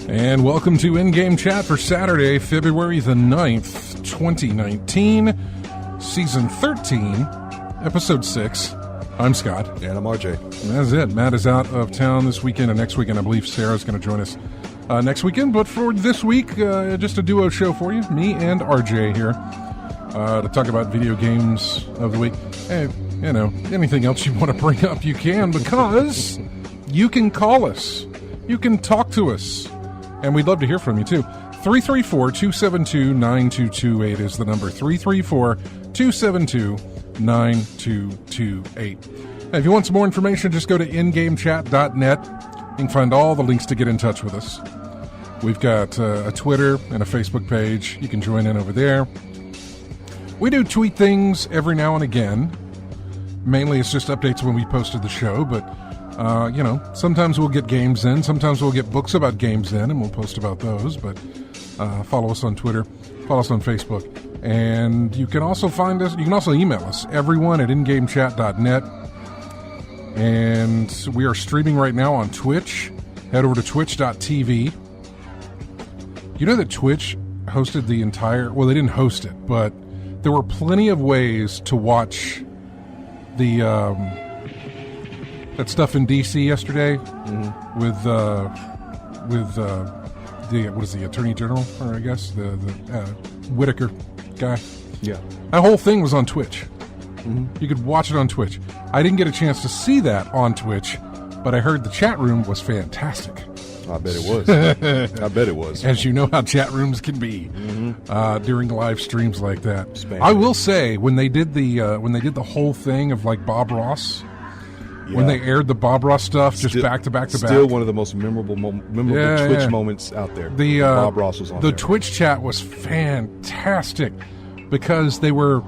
And welcome to In-Game Chat for Saturday, February the 9th, 2019, Season 13, Episode 6. I'm Scott. And I'm RJ. And that's it. Matt is out of town this weekend, and next weekend I believe Sarah's going to join us next weekend. But for this week, just a duo show for you, me and RJ here, to talk about video games of the week. Hey, you know, anything else you want to bring up, you can, because you can call us. You can talk to us. And we'd love to hear from you, too. 334-272-9228 is the number. 334-272-9228. If you want some more information, just go to ingamechat.net. You can find all the links to get in touch with us. We've got a Twitter and a Facebook page. You can join in over there. We do tweet things every now and again. Mainly it's just updates when we posted the show, but you know, sometimes we'll get games in, sometimes we'll get books about games in, and we'll post about those, but follow us on Twitter, follow us on Facebook, and you can also find us, you can also email us, everyone at ingamechat.net, and we are streaming right now on Twitch. Head over to twitch.tv. You know that Twitch hosted the entire, well, they didn't host it, but there were plenty of ways to watch the, that stuff in DC yesterday with the what is the Attorney General, or I guess the Whitaker guy. Yeah, that whole thing was on Twitch. You could watch it on Twitch. I didn't get a chance to see that on Twitch, but I heard the chat room was fantastic. I bet it was. I bet it was. As you know how chat rooms can be during live streams like that. I will say, when they did the whole thing of like Bob Ross. Yeah. When they aired the Bob Ross stuff, just back to back to back. Still one of the most memorable Twitch moments out there. Bob Ross was on the there. Twitch chat was fantastic because they were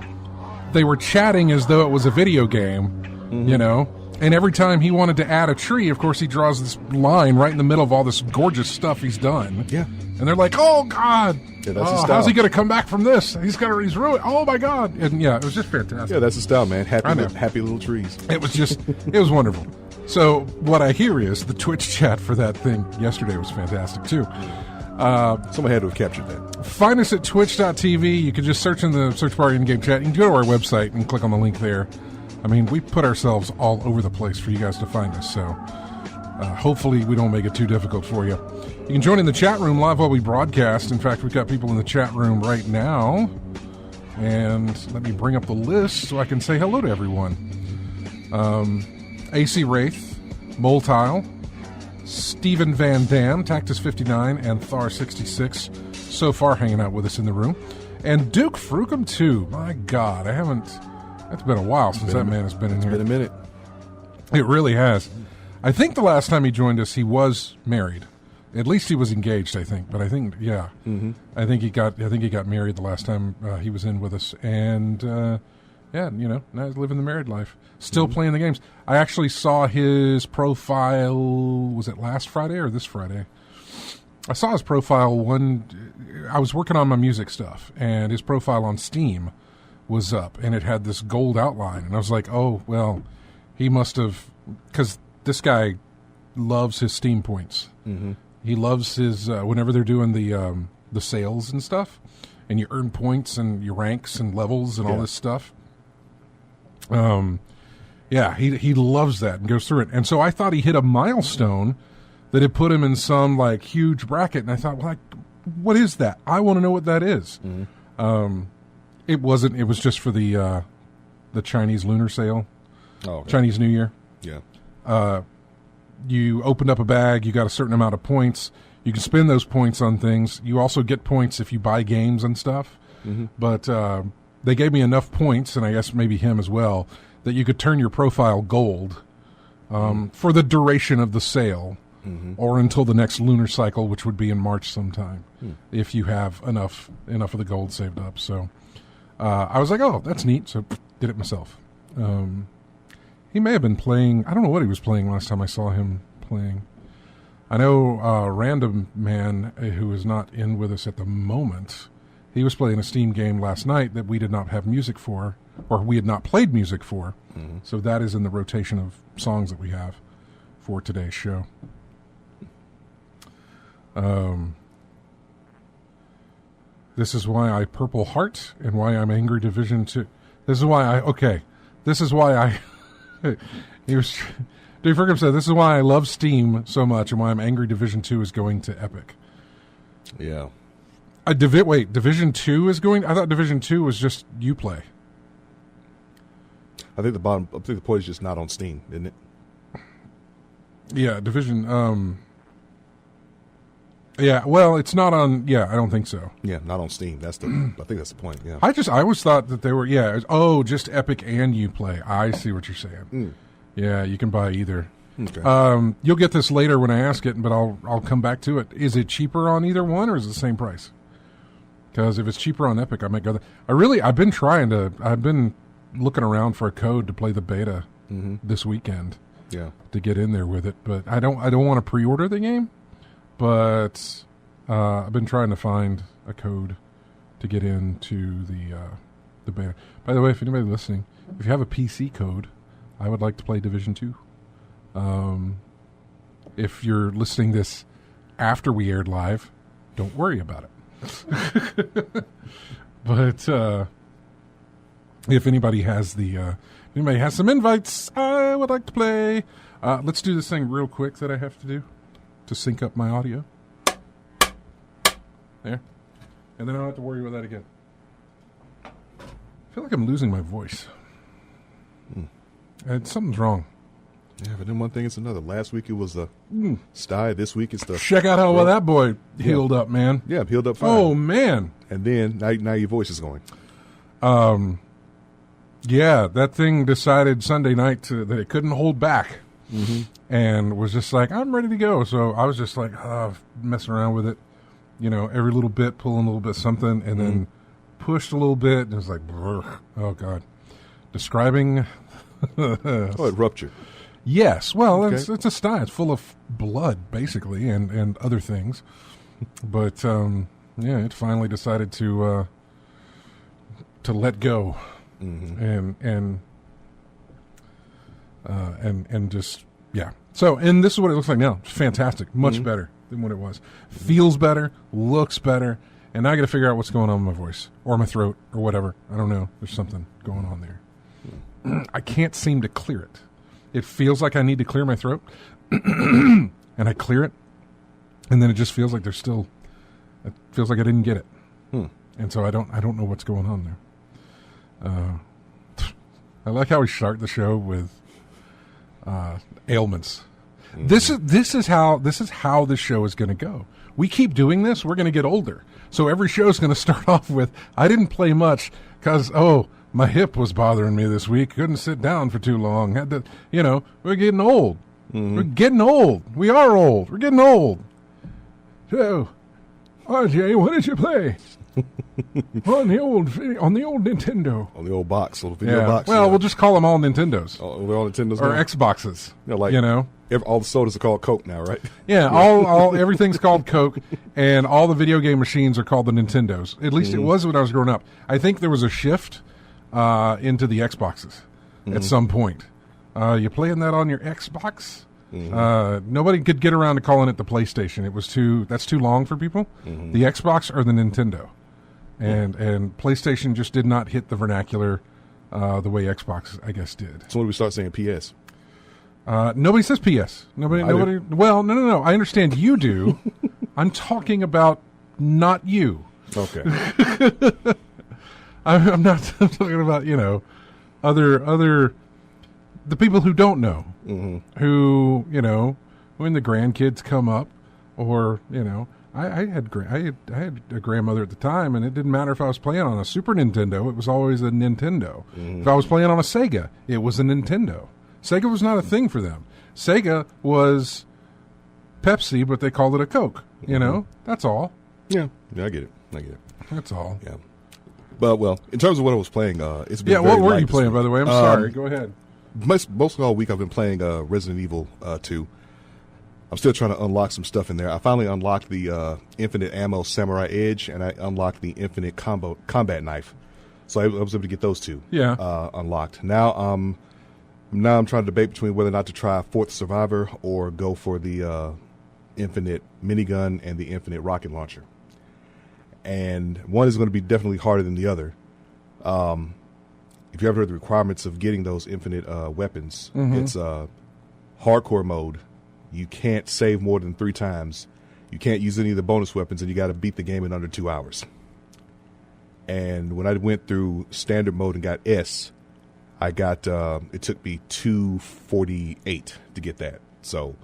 chatting as though it was a video game, you know. And every time he wanted to add a tree, of course, he draws this line right in the middle of all this gorgeous stuff he's done. Yeah. And they're like, "Oh God, yeah, that's his style. How's he going to come back from this? He's ruined. Oh my God!" And yeah, it was just fantastic. Yeah, that's his style, man. Happy little trees. It was just, it was wonderful. So what I hear is the Twitch chat for that thing yesterday was fantastic too. Somebody had to have captured that. Find us at twitch.tv. You can just search in the search bar in-game chat. You can go to our website and click on the link there. I mean, we put ourselves all over the place for you guys to find us, so hopefully we don't make it too difficult for you. You can join in the chat room live while we broadcast. In fact, we've got people in the chat room right now. And let me bring up the list so I can say hello to everyone. AC Wraith, Moltile, Stephen Van Dam, Tactus59, and Thar66 so far hanging out with us in the room. And Duke Frucom, too. My God, it's been a while since that man has been in here. It's been a minute. It really has. I think the last time he joined us, he was married. At least he was engaged, I think. But I think, yeah, I think he got married the last time he was in with us. And yeah, you know, now he's living the married life, still playing the games. I actually saw his profile. Was it last Friday or this Friday? I saw his profile I was working on my music stuff, and his profile on Steam was up, and it had this gold outline, and I was like, oh, well, he must have, because this guy loves his Steam points. He loves his, whenever they're doing the sales and stuff, and you earn points and your ranks and levels and all this stuff. Yeah, he loves that and goes through it. And so I thought he hit a milestone that had put him in some, like, huge bracket, and I thought, well, like, what is that? I want to know what that is. It wasn't. It was just for the Chinese lunar sale, Chinese New Year. Yeah. You opened up a bag. You got a certain amount of points. You can spend those points on things. You also get points if you buy games and stuff. But they gave me enough points, and I guess maybe him as well, that you could turn your profile gold for the duration of the sale, or until the next lunar cycle, which would be in March sometime, if you have enough of the gold saved up. So. I was like, oh, that's neat, so did it myself. He may have been playing, I don't know what he was playing last time I saw him playing. I know Random Man, who is not in with us at the moment, he was playing a Steam game last night that we did not have music for, or we had not played music for, so that is in the rotation of songs that we have for today's show. This is why I purple heart and why I'm angry Division 2. This is why he was... Dave Ferguson said, this is why I love Steam so much and why I'm angry Division 2 is going to Epic. Yeah. Wait, Division 2 is going... I thought Division 2 was just Uplay. I think the point is just not on Steam, isn't it? Yeah, Division... yeah, well, it's not on... Yeah, I don't think so. Yeah, not on Steam. I think that's the point, yeah. I always thought that they were... Yeah, just Epic and Uplay. I see what you're saying. Yeah, you can buy either. Okay. You'll get this later when I ask it, but I'll come back to it. Is it cheaper on either one, or is it the same price? Because if it's cheaper on Epic, I might go there. I've been looking around for a code to play the beta this weekend. Yeah. To get in there with it, but I don't want to pre-order the game, but I've been trying to find a code to get into the beta. By the way, if anybody listening, if you have a PC code, I would like to play Division 2. If you're listening this after we aired live, don't worry about it. But if anybody has some invites, I would like to play. Let's do this thing real quick that I have to do to sync up my audio. There. And then I don't have to worry about that again. I feel like I'm losing my voice. Something's wrong. Yeah, but then one thing is another. Last week it was a sty. This week it's the... Check out how well that boy healed up, man. Yeah, healed up fine. Oh, man. And then now your voice is going. Yeah, that thing decided Sunday night that it couldn't hold back. And was just like, I'm ready to go. So I was just like, messing around with it. You know, every little bit, pulling a little bit something, and then pushed a little bit, and it was like, brr. Oh, God. Describing... it ruptured. Yes. Well, okay. It's a sty. It's full of blood, basically, and other things. But, yeah, it finally decided to let go. And just, yeah. So, and this is what it looks like now. It's fantastic. Much better than what it was. Feels better, looks better, and now I got to figure out what's going on with my voice or my throat or whatever. I don't know. There's something going on there. I can't seem to clear it. It feels like I need to clear my throat, and I clear it, and then it just feels like it feels like I didn't get it. And so I don't know what's going on there. I like how we start the show with ailments. This is how this show is going to go. We keep doing this, we're going to get older. So every show is going to start off with, I didn't play much because my hip was bothering me this week. Couldn't sit down for too long. Had to, we're getting old. We're getting old. We are old. We're getting old. So, RJ, what did you play? on the old Nintendo. On the old box, little video box. Well, we'll just call them all Nintendos. Oh, they're all Nintendos or now? Xboxes. All the sodas are called Coke now, right? Yeah, all everything's called Coke, and all the video game machines are called the Nintendos. At least it was when I was growing up. I think there was a shift into the Xboxes at some point. You playing that on your Xbox? Nobody could get around to calling it the PlayStation. That's too long for people. The Xbox or the Nintendo, and PlayStation just did not hit the vernacular the way Xbox, I guess, did. So when do we start saying PS? Nobody says PS. Nobody. Well, no. I understand you do. I'm talking about not you. Okay. I'm not talking about, other the people who don't know, who, when the grandkids come up, or, I had a grandmother at the time, and it didn't matter if I was playing on a Super Nintendo, it was always a Nintendo. If I was playing on a Sega, it was a Nintendo. Sega was not a thing for them. Sega was Pepsi, but they called it a Coke. That's all. Yeah, I get it. That's all. Yeah. But, well, in terms of what I was playing, it's been what were you playing, by the way? I'm sorry. Go ahead. Most all week I've been playing Resident Evil 2. I'm still trying to unlock some stuff in there. I finally unlocked the Infinite Ammo Samurai Edge, and I unlocked the Infinite Combat Knife. So I was able to get those two unlocked. Now I'm trying to debate between whether or not to try Fourth Survivor or go for the infinite minigun and the infinite rocket launcher. And one is going to be definitely harder than the other. If you ever heard the requirements of getting those infinite weapons, it's hardcore mode. You can't save more than 3 times. You can't use any of the bonus weapons, and you got to beat the game in under 2 hours. And when I went through standard mode and got S, I got it took me 2:48 to get that. So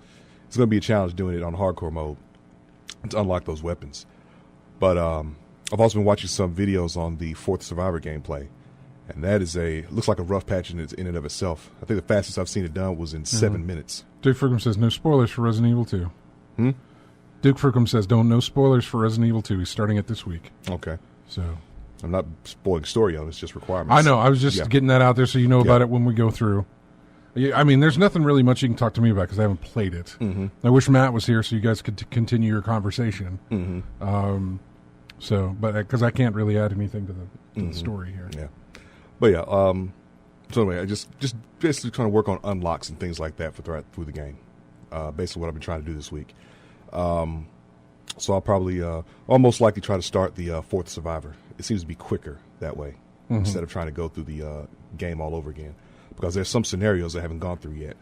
it's going to be a challenge doing it on hardcore mode to unlock those weapons. But I've also been watching some videos on the 4th Survivor gameplay, and that is looks like a rough patch in and of itself. I think the fastest I've seen it done was in 7 minutes. Duke Fruckham says no spoilers for Resident Evil 2. Duke Fruckham says no spoilers for Resident Evil 2. He's starting it this week. Okay. So I'm not spoiling story on it. It's just requirements. I know. I was just getting that out there so you know about it when we go through. I mean, there's nothing really much you can talk to me about because I haven't played it. I wish Matt was here so you guys could continue your conversation. But because I can't really add anything to the story here. Yeah. But yeah. So anyway, I just basically trying to work on unlocks and things like that through the game. Basically, what I've been trying to do this week. So I'll probably, I'll most likely try to start the 4th Survivor. It seems to be quicker that way instead of trying to go through the game all over again. Because there's some scenarios I haven't gone through yet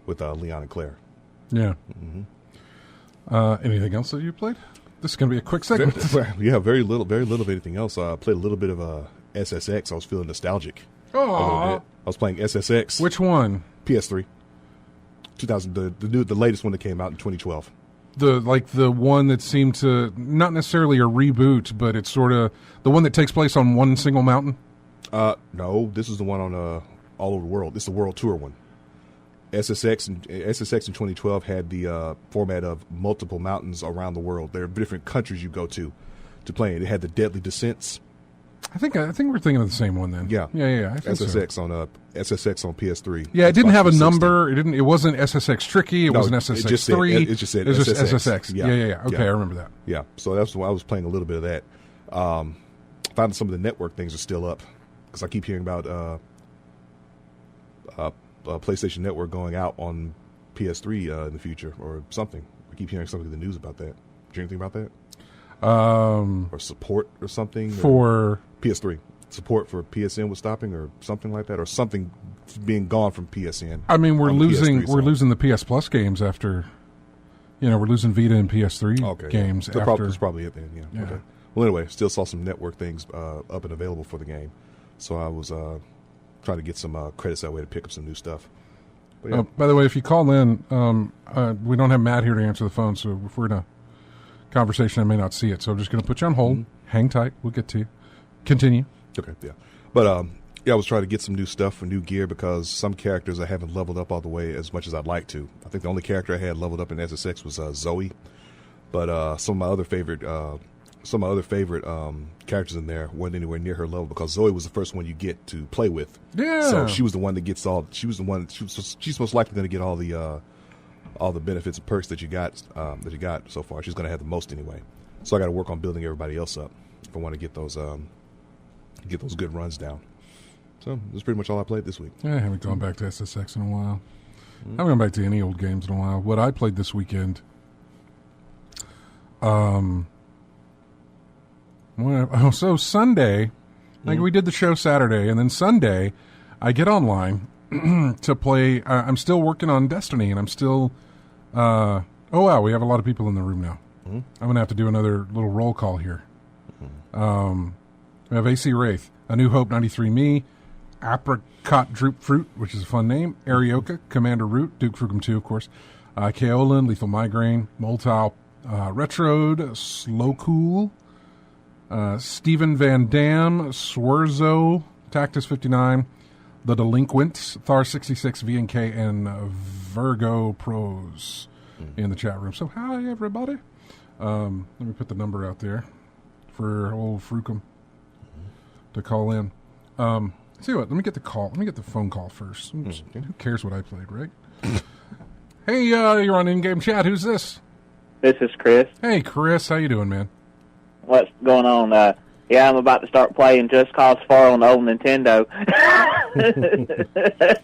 with Leon and Claire. Yeah. Anything else that you played? This is going to be a quick segment. Very little of anything else. I played a little bit of SSX. I was feeling nostalgic. A little bit. I was playing SSX. Which one? PS3. 2000. The latest one that came out in 2012. The one that seemed to not necessarily a reboot, but it's sort of the one that takes place on one single mountain. No, this is the one on all over the world. This is the World Tour one. SSX in 2012 had the format of multiple mountains around the world. There are different countries you go to play. It had the Deadly Descents. I think we're thinking of the same one then. Yeah. I think SSX on SSX on PS3. Yeah, it didn't have a number. It wasn't SSX Tricky. It wasn't SSX 3. It just said SSX. Yeah. Okay, I remember that. Yeah. So that's why I was playing a little bit of that. Found some of the network things are still up because I keep hearing about PlayStation Network going out on PS3 in the future or something. I keep hearing something in the news about that. Did you hear anything about that? Or support or something for PS3. Support for PSN was stopping or something like that, or something being gone from PSN. I mean, we're losing the PS Plus games after. We're losing Vita and PS3 games after. That's probably it then. Yeah. Okay. Well, anyway, still saw some network things up and available for the game, so I was trying to get some credits that way to pick up some new stuff. By the way, if you call in, we don't have Matt here to answer the phone, so if we're in a conversation, I may not see it, so I'm just going to put you on hold. Hang tight. We'll get to you. Continue. Okay, yeah. But, I was trying to get some new stuff for new gear because some characters I haven't leveled up all the way as much as I'd like to. I think the only character I had leveled up in SSX was Zoe. But some of my other favorite characters in there weren't anywhere near her level because Zoe was the first one you get to play with. Yeah. So she was the one that gets all. She was the one. She's most likely going to get all the benefits and perks that you got so far. She's going to have the most anyway. So I got to work on building everybody else up if I want to get those good runs down. So that's pretty much all I played this week. Yeah, I haven't gone back to SSX in a while. I haven't gone back to any old games in a while. What I played this weekend, so Sunday, like we did the show Saturday, and then Sunday, I get online to play. I'm still working on Destiny, and I'm still. Oh wow, we have a lot of people in the room now. I'm gonna have to do another little roll call here. We have AC Wraith, A New Hope 93 Me, Apricot Droop Fruit, which is a fun name, Arioka, Commander Root, Duke Fruckham 2, of course, Kaolin, Lethal Migraine, Moltile, Retrode, Slow Cool, Stephen Van Dam, Swerzo, Tactus 59, The Delinquents, Thar 66, VNK, and Virgo Pros in the chat room. So hi everybody. Let me put the number out there for old Fruckham to call in. See what? Let me get the call. Let me get the phone call first. Who cares what I played, right? Hey, you're on in-game chat. Who's this? This is Chris. Hey, Chris. How you doing, man? What's going on? Yeah, I'm about to start playing Just Cause 4 on the old Nintendo.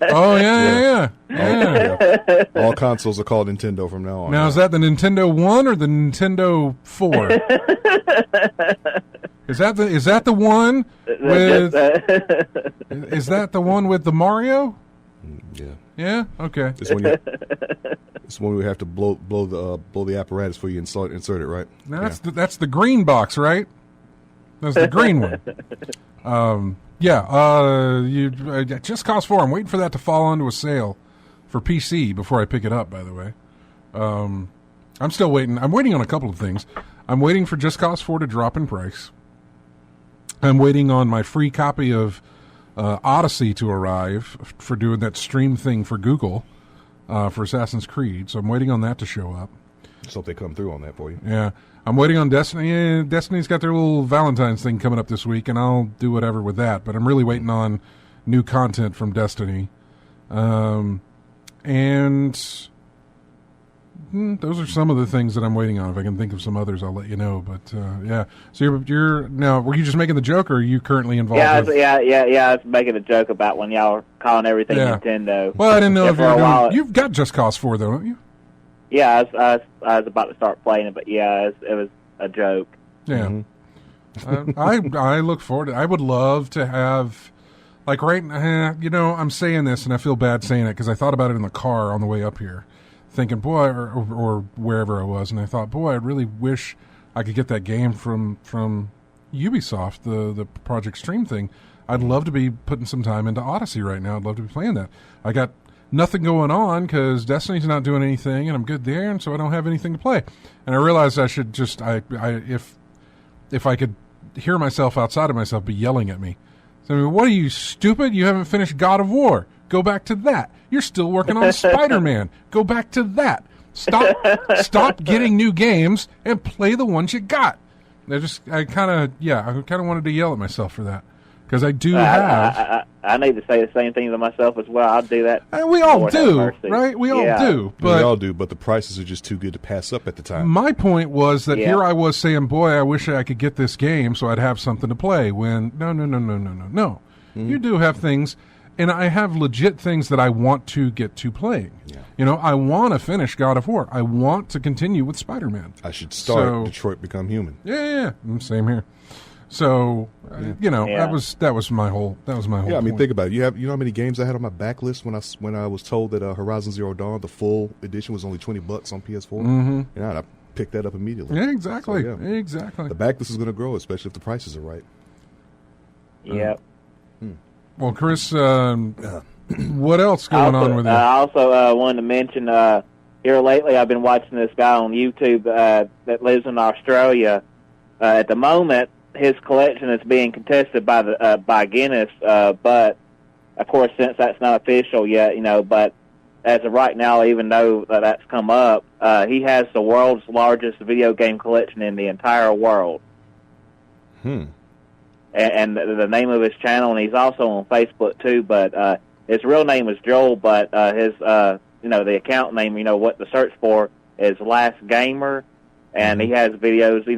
Oh, yeah. Yeah. All consoles are called Nintendo from now on. Now, is that the Nintendo 1 or the Nintendo 4? Is that the one with... Is that the one with the Mario? Yeah. Yeah? Okay. It's when we have to blow the apparatus for you and insert it, right? Now that's the green box, right? That's the green one. Just Cause 4. I'm waiting for that to fall onto a sale for PC before I pick it up, by the way. I'm still waiting. I'm waiting on a couple of things. I'm waiting for Just Cause 4 to drop in price. I'm waiting on my free copy of Odyssey to arrive for doing that stream thing for Google for Assassin's Creed. So I'm waiting on that to show up. Just hope they come through on that for you. Yeah. I'm waiting on Destiny. Yeah, Destiny's got their little Valentine's thing coming up this week, and I'll do whatever with that. But I'm really waiting on new content from Destiny. And those are some of the things that I'm waiting on. If I can think of some others, I'll let you know. But yeah, so you're now. Were you just making the joke, or are you currently involved? Yeah, I was making a joke about when y'all were calling everything Nintendo. Well, I didn't know if you were doing. You've got Just Cause 4, though, don't you? Yeah, I was about to start playing it, but yeah, it was a joke. Yeah, I look forward to it. I would love to have, like, I'm saying this, and I feel bad saying it because I thought about it in the car on the way up here, thinking, boy, or wherever I was, and I thought, boy, I really wish I could get that game from Ubisoft, the Project Stream thing. I'd love to be putting some time into Odyssey right now. I'd love to be playing that. I got nothing going on because Destiny's not doing anything, and I'm good there, and so I don't have anything to play. And I realized I should just, if I could hear myself outside of myself be yelling at me. So, what are you, stupid? You haven't finished God of War. Go back to that. You're still working on Spider-Man. Go back to that. Stop getting new games and play the ones you got. I kind of wanted to yell at myself for that. Because I do have... I need to say the same thing to myself as well. I'll do that. And we all do, right? We all do. But we all do, but the prices are just too good to pass up at the time. My point was that here I was saying, boy, I wish I could get this game so I'd have something to play. When, no. Mm-hmm. You do have things, and I have legit things that I want to get to playing. Yeah. I want to finish God of War. I want to continue with Spider-Man. I should start Detroit Become Human. Yeah. Same here. So, that was my whole. Yeah, I mean, think about it. You know how many games I had on my backlist when I was told that Horizon Zero Dawn, the full edition, was only $20 on PS4. Mm-hmm. And I picked that up immediately. Yeah, exactly. So, exactly. The backlist is going to grow, especially if the prices are right. Yep. Well, Chris, what else going on with you? I also wanted to mention here lately I've been watching this guy on YouTube that lives in Australia. At the moment, his collection is being contested by Guinness, but of course, since that's not official yet, but as of right now, even though that's come up, he has the world's largest video game collection in the entire world. And the name of his channel, and he's also on Facebook too, but his real name is Joel, but his the account name, what to search for is Last Gamer. And he has videos, he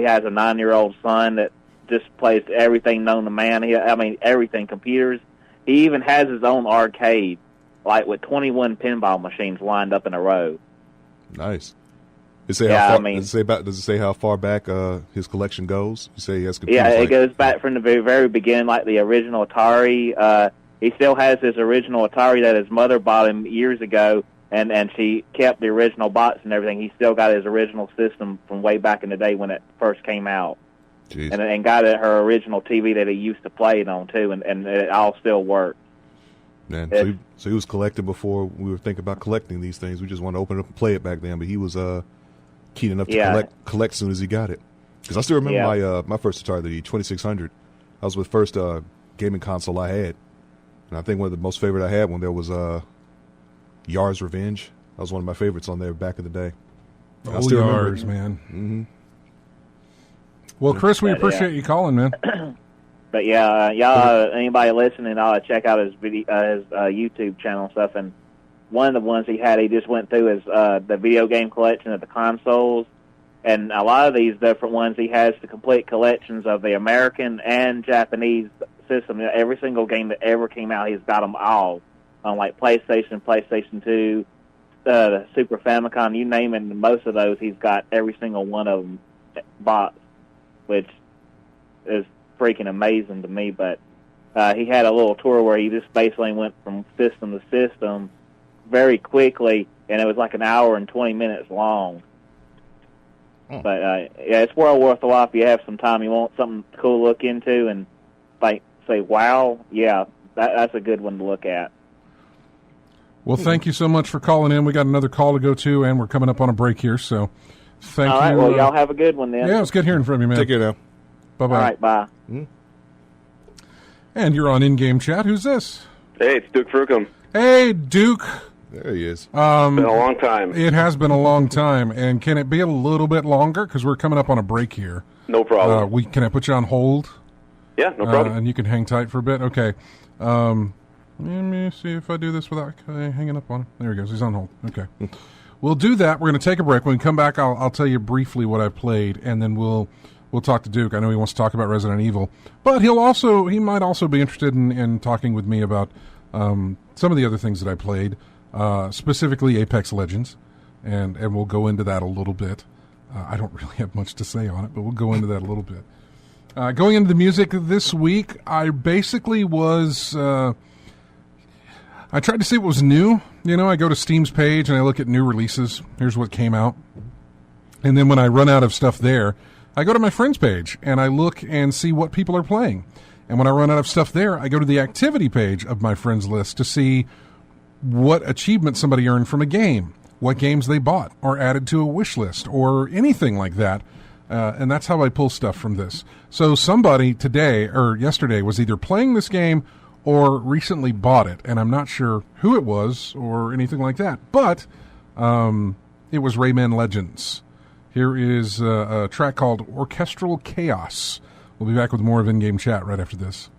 has a 9-year-old son that just plays everything known to man. Everything, computers. He even has his own arcade, like with 21 pinball machines lined up in a row. Nice. Does it say how far back his collection goes? You say he has computers. Yeah, it goes back from the very beginning, like the original Atari. He still has his original Atari that his mother bought him years ago. And she kept the original box and everything. He still got his original system from way back in the day when it first came out. Jeez. And got her original TV that he used to play it on, too, and it all still works. Man, so he was collecting before we were thinking about collecting these things. We just wanted to open it up and play it back then, but he was keen enough to collect as soon as he got it. Because I still remember my first Atari, the 2600. That was the first gaming console I had. And I think one of the most favorite I had when there was... Yar's Revenge. That was one of my favorites on there back in the day. I still Yars, man. Mm-hmm. Well, Chris, we appreciate you calling, man. But y'all, anybody listening, I'll check out his YouTube channel and stuff. And one of the ones he just went through is the video game collection of the consoles. And a lot of these different ones, he has the complete collections of the American and Japanese system. Every single game that ever came out, he's got them all on like PlayStation, PlayStation 2, the Super Famicom, you name it. And most of those, he's got every single one of them boxed, which is freaking amazing to me. But he had a little tour where he just basically went from system to system very quickly, and it was like an hour and 20 minutes long. But yeah, it's well worth a while if you have some time. You want something cool to look into and like say, wow, yeah, that's a good one to look at. Well, thank you so much for calling in. We got another call to go to, and we're coming up on a break here. So, thank you. All right, well, y'all have a good one then. Yeah, it's good hearing from you, man. Take care now. Bye bye. All right, bye. And you're on in-game chat. Who's this? Hey, it's Duke Frucom. Hey, Duke. There he is. Been a long time. It has been a long time, and can it be a little bit longer? Because we're coming up on a break here. No problem. Can I put you on hold? Yeah, no problem. And you can hang tight for a bit? Okay. Let me see if I do this without hanging up on him. There he goes. He's on hold. Okay. We'll do that. We're going to take a break. When we come back, I'll tell you briefly what I played, and then we'll talk to Duke. I know he wants to talk about Resident Evil, but he might also be interested in talking with me about some of the other things that I played, specifically Apex Legends, and we'll go into that a little bit. I don't really have much to say on it, but we'll go into that a little bit. Going into the music this week, I basically was... I tried to see what was new. You know, I go to Steam's page and I look at new releases. Here's what came out. And then when I run out of stuff there, I go to my friends page and I look and see what people are playing. And when I run out of stuff there, I go to the activity page of my friends list to see what achievement somebody earned from a game, what games they bought or added to a wish list or anything like that. And that's how I pull stuff from this. So somebody today or yesterday was either playing this game or recently bought it, and I'm not sure who it was or anything like that. But it was Rayman Legends. Here is a track called Orchestral Chaos. We'll be back with more of In-Game Chat right after this.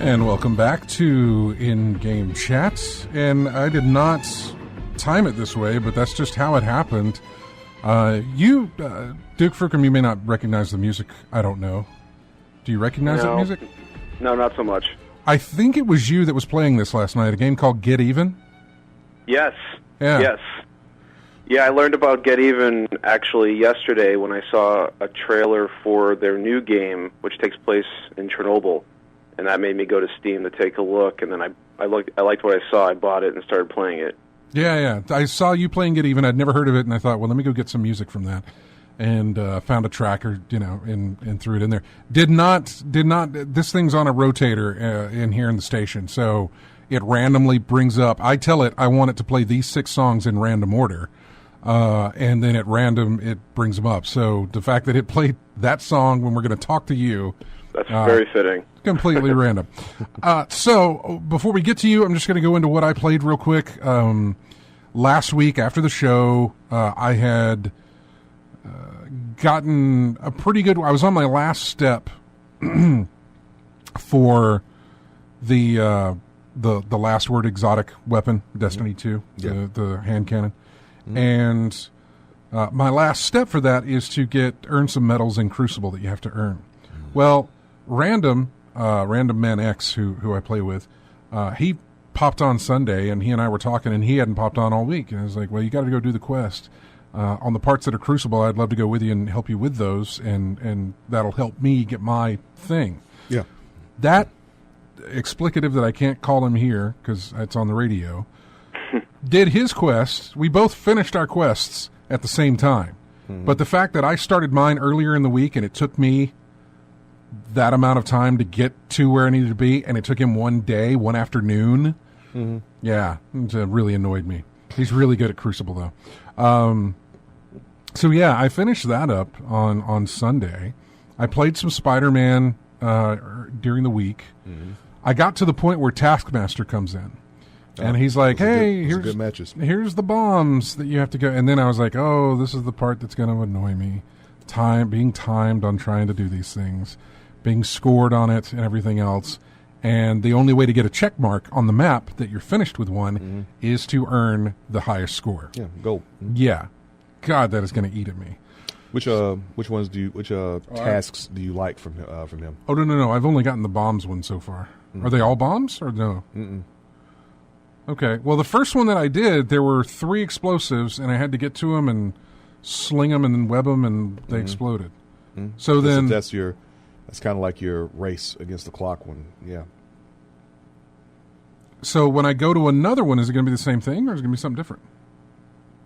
And welcome back to In-Game Chat. And I did not time it this way, but that's just how it happened. Duke Frucom, you may not recognize the music. I don't know. Do you recognize that music? No, not so much. I think it was you that was playing this last night, a game called Get Even. Yes. Yeah. Yes. Yeah, I learned about Get Even actually yesterday when I saw a trailer for their new game, which takes place in Chernobyl. And that made me go to Steam to take a look, and then I liked what I saw. I bought it and started playing it. Yeah. I saw you playing Get Even. I'd never heard of it, and I thought, well, let me go get some music from that. And found a tracker, and threw it in there. Did not. This thing's on a rotator in here in the station, so it randomly brings up. I tell it I want it to play these 6 songs in random order, and then at random it brings them up. So the fact that it played that song when we're going to talk to you. That's very fitting. Completely random. So before we get to you, I'm just going to go into what I played real quick. Last week after the show, I had gotten a pretty good... I was on my last step for the the last word exotic weapon, Destiny 2, the hand cannon. And my last step for that is to earn some medals in Crucible that you have to earn. Well, Random Man X, who I play with, he popped on Sunday, and he and I were talking, and he hadn't popped on all week. And I was like, well, you got to go do the quest. On the parts that are Crucible, I'd love to go with you and help you with those, and that'll help me get my thing. Yeah. That explicative that I can't call him here because it's on the radio, did his quest. We both finished our quests at the same time. But the fact that I started mine earlier in the week and it took me that amount of time to get to where I needed to be, and it took him one day, one afternoon, yeah, it really annoyed me. He's really good at Crucible, though. So, yeah, I finished that up on Sunday. I played some Spider-Man during the week. I got to the point where Taskmaster comes in. And he's like, hey, here's the bombs that you have to go. And then I was like, oh, this is the part that's going to annoy me. Being timed on trying to do these things, being scored on it and everything else. And the only way to get a check mark on the map that you're finished with one is to earn the highest score. Yeah, gold. Yeah. God, that is going to eat at me. Which tasks do you like from him? Oh, no. I've only gotten the bombs one so far. Are they all bombs or no? Okay. Well, the first one that I did, there were 3 explosives, and I had to get to them and sling them and then web them, and they exploded. So then that's kind of like your race against the clock one. Yeah. So when I go to another one, is it going to be the same thing, or is it going to be something different?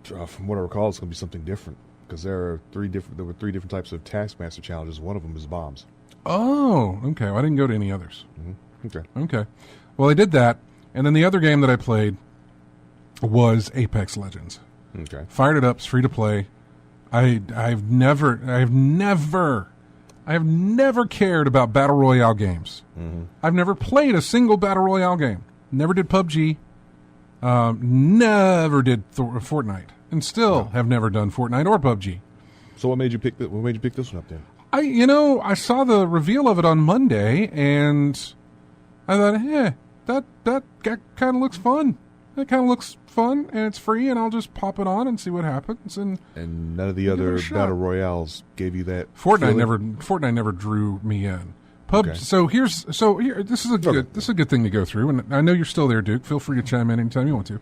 From what I recall, it's going to be something different because there were 3 different types of Taskmaster challenges. One of them is bombs. Oh, okay. Well, I didn't go to any others. Okay. Well, I did that, and then the other game that I played was Apex Legends. Okay. Fired it up. It's free to play. I've never cared about battle royale games. I've never played a single battle royale game. Never did PUBG. Never did Fortnite, and still have never done Fortnite or PUBG. So what made you pick this one up then? I saw the reveal of it on Monday, and I thought, that kind of looks fun. It kind of looks fun, and it's free, and I'll just pop it on and see what happens. And none of the other battle royales gave you that. Fortnite never drew me in. PUBG. Okay. So here, this is a good thing to go through, and I know you're still there, Duke. Feel free to chime in anytime you want to.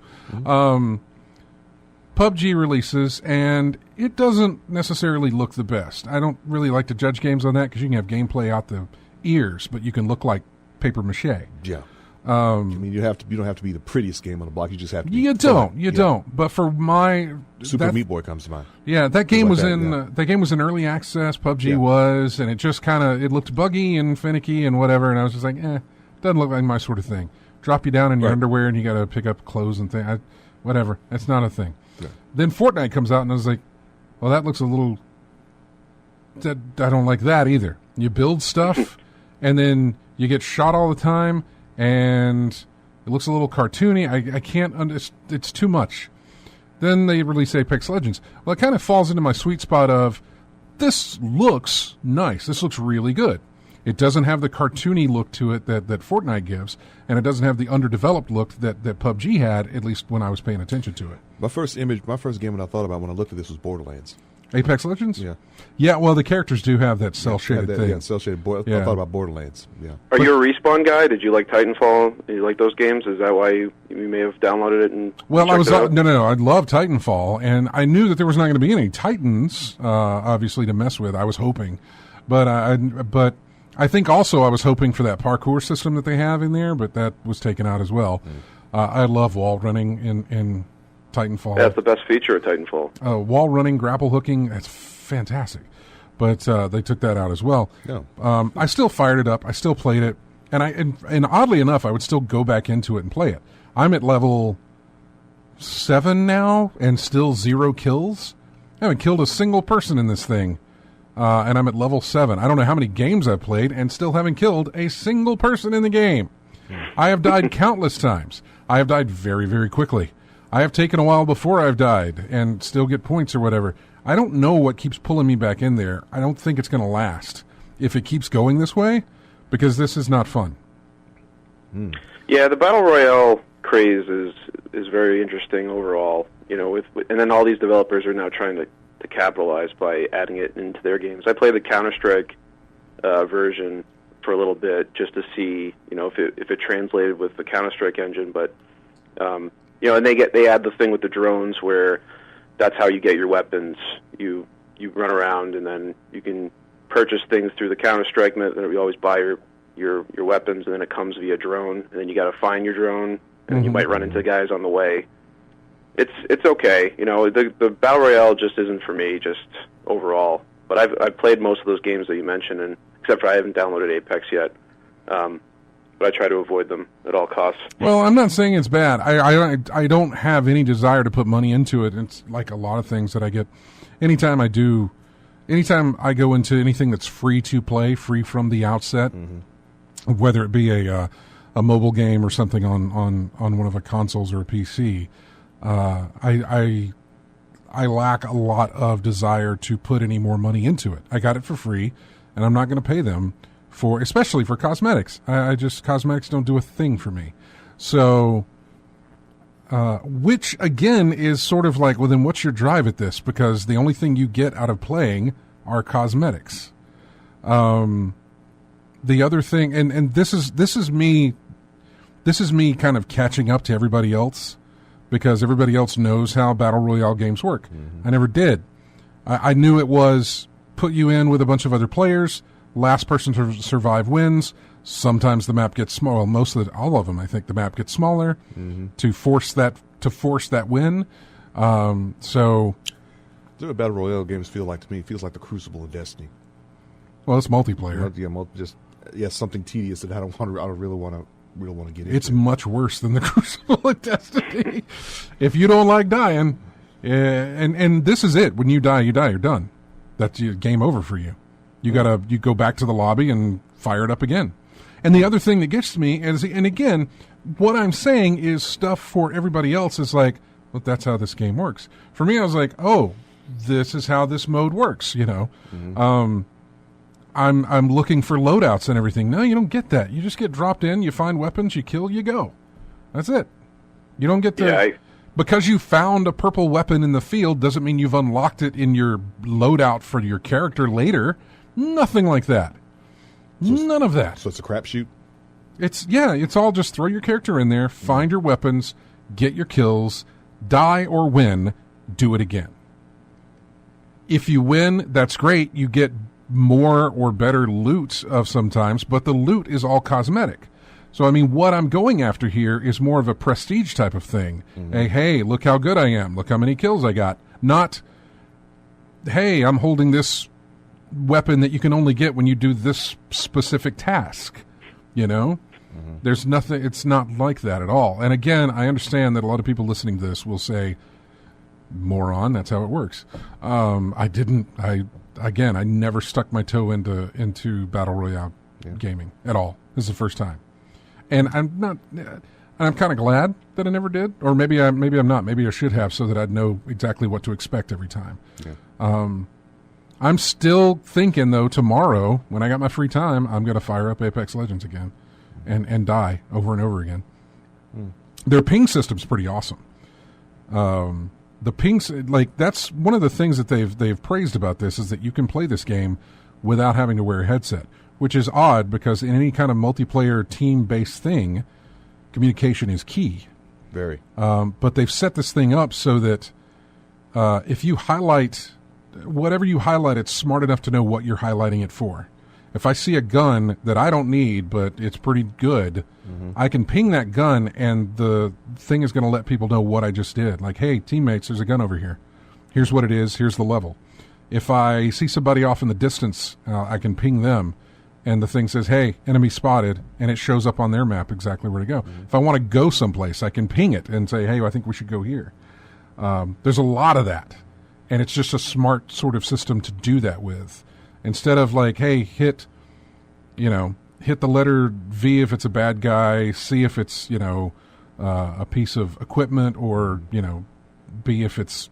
PUBG releases, and it doesn't necessarily look the best. I don't really like to judge games on that because you can have gameplay out the ears, but you can look like paper mache. Yeah. I mean, you don't have to be the prettiest game on the block. You just have to be. You don't. But for my Super Meat Boy comes to mind. Yeah, that game was that game was in early access. PUBG was, and it just it looked buggy and finicky and whatever. And I was just like, doesn't look like my sort of thing. Drop you down in your underwear and you got to pick up clothes and things. Whatever. That's not a thing. Yeah. Then Fortnite comes out and I was like, well, that looks a little. I don't like that either. You build stuff and then you get shot all the time. And it looks a little cartoony. I can't it's too much. Then they release Apex Legends. Well, it kind of falls into my sweet spot of, this looks nice. This looks really good. It doesn't have the cartoony look to it that Fortnite gives, and it doesn't have the underdeveloped look that PUBG had, at least when I was paying attention to it. My first game that I thought about when I looked at this was Borderlands. Apex Legends? Yeah. Yeah, well, the characters do have that cel-shaded thing. Yeah, cel-shaded. I thought about Borderlands. Yeah. Are you a Respawn guy? Did you like Titanfall? Did you like those games? Is that why you may have downloaded it and Well, I was no. I love Titanfall, and I knew that there was not going to be any Titans, obviously, to mess with. I was hoping, but I think also I was hoping for that parkour system that they have in there, but that was taken out as well. I love wall running in Titanfall. That's the best feature of Titanfall. Wall running, grapple hooking, that's fantastic. But they took that out as well. Yeah. I still fired it up. I still played it. And oddly enough, I would still go back into it and play it. I'm at level 7 now and still 0 kills. I haven't killed a single person in this thing. And I'm at level 7. I don't know how many games I've played and still haven't killed a single person in the game. I have died countless times. I have died very, very quickly. I have taken a while before I've died and still get points or whatever. I don't know what keeps pulling me back in there. I don't think it's going to last if it keeps going this way, because this is not fun. Yeah, the Battle Royale craze is very interesting overall. And then all these developers are now trying to capitalize by adding it into their games. I played the Counter-Strike version for a little bit just to see, if it translated with the Counter-Strike engine. But and they add the thing with the drones where that's how you get your weapons. You run around and then you can purchase things through the Counter-Strike method. You always buy your weapons, and then it comes via drone, and then you got to find your drone, and then you might run into guys on the way. It's okay, the Battle Royale just isn't for me, just overall. But I've played most of those games that you mentioned, and except for I haven't downloaded Apex yet. But I try to avoid them at all costs. Well, I'm not saying it's bad. I don't have any desire to put money into it. It's like a lot of things that I get. Anytime I go into anything that's free to play, free from the outset, whether it be a mobile game or something on one of the consoles or a PC, I lack a lot of desire to put any more money into it. I got it for free, and I'm not going to pay them especially for cosmetics. Cosmetics don't do a thing for me. So, which again is sort of like, well, then what's your drive at this? Because the only thing you get out of playing are cosmetics. The other thing, and this is me kind of catching up to everybody else, because everybody else knows how Battle Royale games work. I never did. I knew it was put you in with a bunch of other players, last person to survive wins. Sometimes the map gets small. Well, all of them, I think the map gets smaller to force that win. So that's what Battle Royale games feel like to me. It feels like the Crucible of Destiny. Well, it's multiplayer. Something tedious that I don't really want to get into. It's much worse than the Crucible of Destiny. If you don't like dying, and this is it. When you die, you're done. That's game over for you. You go back to the lobby and fire it up again. And the other thing that gets to me is, and again, what I'm saying is stuff for everybody else is like, well, that's how this game works. For me, I was like, oh, this is how this mode works. I'm looking for loadouts and everything. No, you don't get that. You just get dropped in, you find weapons, you kill, you go. That's it. You don't get to... Because you found a purple weapon in the field doesn't mean you've unlocked it in your loadout for your character later. Nothing like that. None of that. So it's a crapshoot? It's all just throw your character in there, find your weapons, get your kills, die or win, do it again. If you win, that's great. You get more or better loot of sometimes, but the loot is all cosmetic. So, I mean, what I'm going after here is more of a prestige type of thing. Hey, look how good I am. Look how many kills I got. Not, hey, I'm holding this weapon that you can only get when you do this specific task. There's nothing, it's not like that at all. And again, I understand that a lot of people listening to this will say, moron, that's how it works. I never stuck my toe into Battle Royale gaming at all. This is the first time. And I'm kind of glad that I never did, or maybe I'm not. Maybe I should have, so that I'd know exactly what to expect every time. I'm still thinking, though, tomorrow when I got my free time, I'm going to fire up Apex Legends again, and die over and over again. Their ping system's pretty awesome. The pings, that's one of the things that they've praised about this, is that you can play this game without having to wear a headset, which is odd because in any kind of multiplayer team-based thing, communication is key. Very. But they've set this thing up so that if you highlight whatever you highlight, it's smart enough to know what you're highlighting it for. If I see a gun that I don't need, but it's pretty good, I can ping that gun, and the thing is going to let people know what I just did. Like, hey, teammates, there's a gun over here. Here's what it is. Here's the level. If I see somebody off in the distance, I can ping them, and the thing says, hey, enemy spotted, and it shows up on their map exactly where to go. If I want to go someplace, I can ping it and say, hey, I think we should go here. There's a lot of that, and it's just a smart sort of system to do that with. Instead of like, hey, hit the letter V if it's a bad guy, C if it's, a piece of equipment, or, B if it's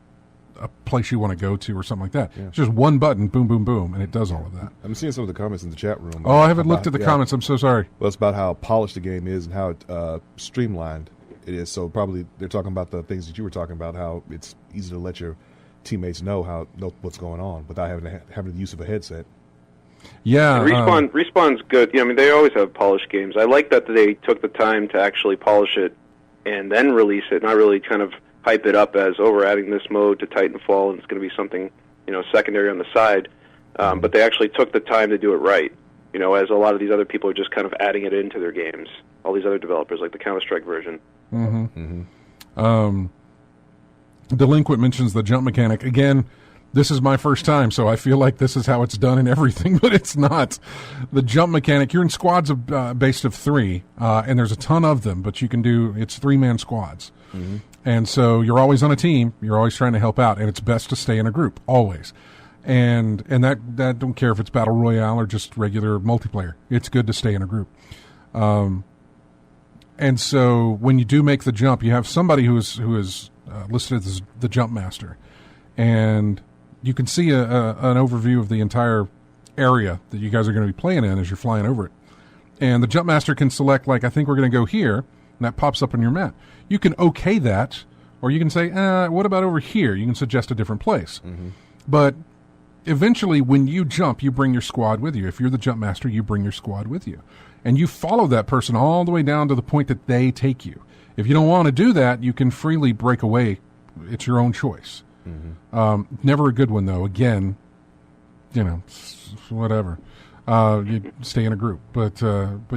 a place you want to go to or something like that. Yeah. It's just one button, boom, boom, boom, and it does all of that. I'm seeing some of the comments in the chat room. Oh, I haven't looked at the comments. I'm so sorry. Well, it's about how polished the game is and how streamlined it is. So probably they're talking about the things that you were talking about, how it's easy to let your teammates know what's going on without having the use of a headset. Yeah, and Respawn's good. I mean, they always have polished games. I like that they took the time to actually polish it and then release it, not really kind of hype it up as, we're adding this mode to Titanfall, and it's going to be something, secondary on the side. But they actually took the time to do it right. As a lot of these other people are just kind of adding it into their games. All these other developers, like the Counter-Strike version. Delinquent mentions the jump mechanic again. This is my first time, so I feel like this is how it's done in everything, but it's not. The jump mechanic, you're in squads based of 3, and there's a ton of them, but it's 3-man squads. Mm-hmm. And so you're always on a team, you're always trying to help out, and it's best to stay in a group, always. And that don't care if it's Battle Royale or just regular multiplayer. It's good to stay in a group. And so when you do make the jump, you have somebody who is listed as the jump master. And you can see an overview of the entire area that you guys are going to be playing in as you're flying over it. And the jump master can select, I think we're going to go here, and that pops up on your map. You can okay that, or you can say, what about over here? You can suggest a different place. Mm-hmm. But eventually, when you jump, you bring your squad with you. If you're the jump master, you bring your squad with you. And you follow that person all the way down to the point that they take you. If you don't want to do that, you can freely break away. It's your own choice. Mm-hmm. Never a good one, though. Again, whatever. You stay in a group, but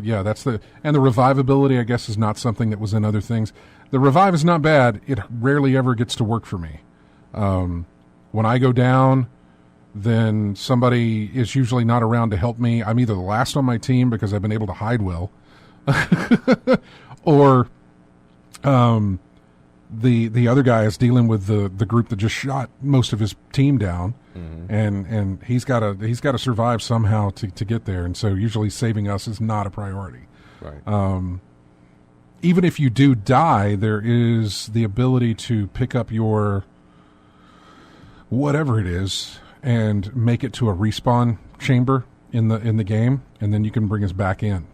yeah, that's the revivability. I guess is not something that was in other things. The revive is not bad. It rarely ever gets to work for me. When I go down, then somebody is usually not around to help me. I'm either the last on my team because I've been able to hide well, or the other guy is dealing with the group that just shot most of his team down, mm-hmm. and he's got to survive somehow to get there, and so usually saving us is not a priority. Right. Even if you do die, there is the ability to pick up your whatever it is and make it to a respawn chamber in the game, and then you can bring us back in.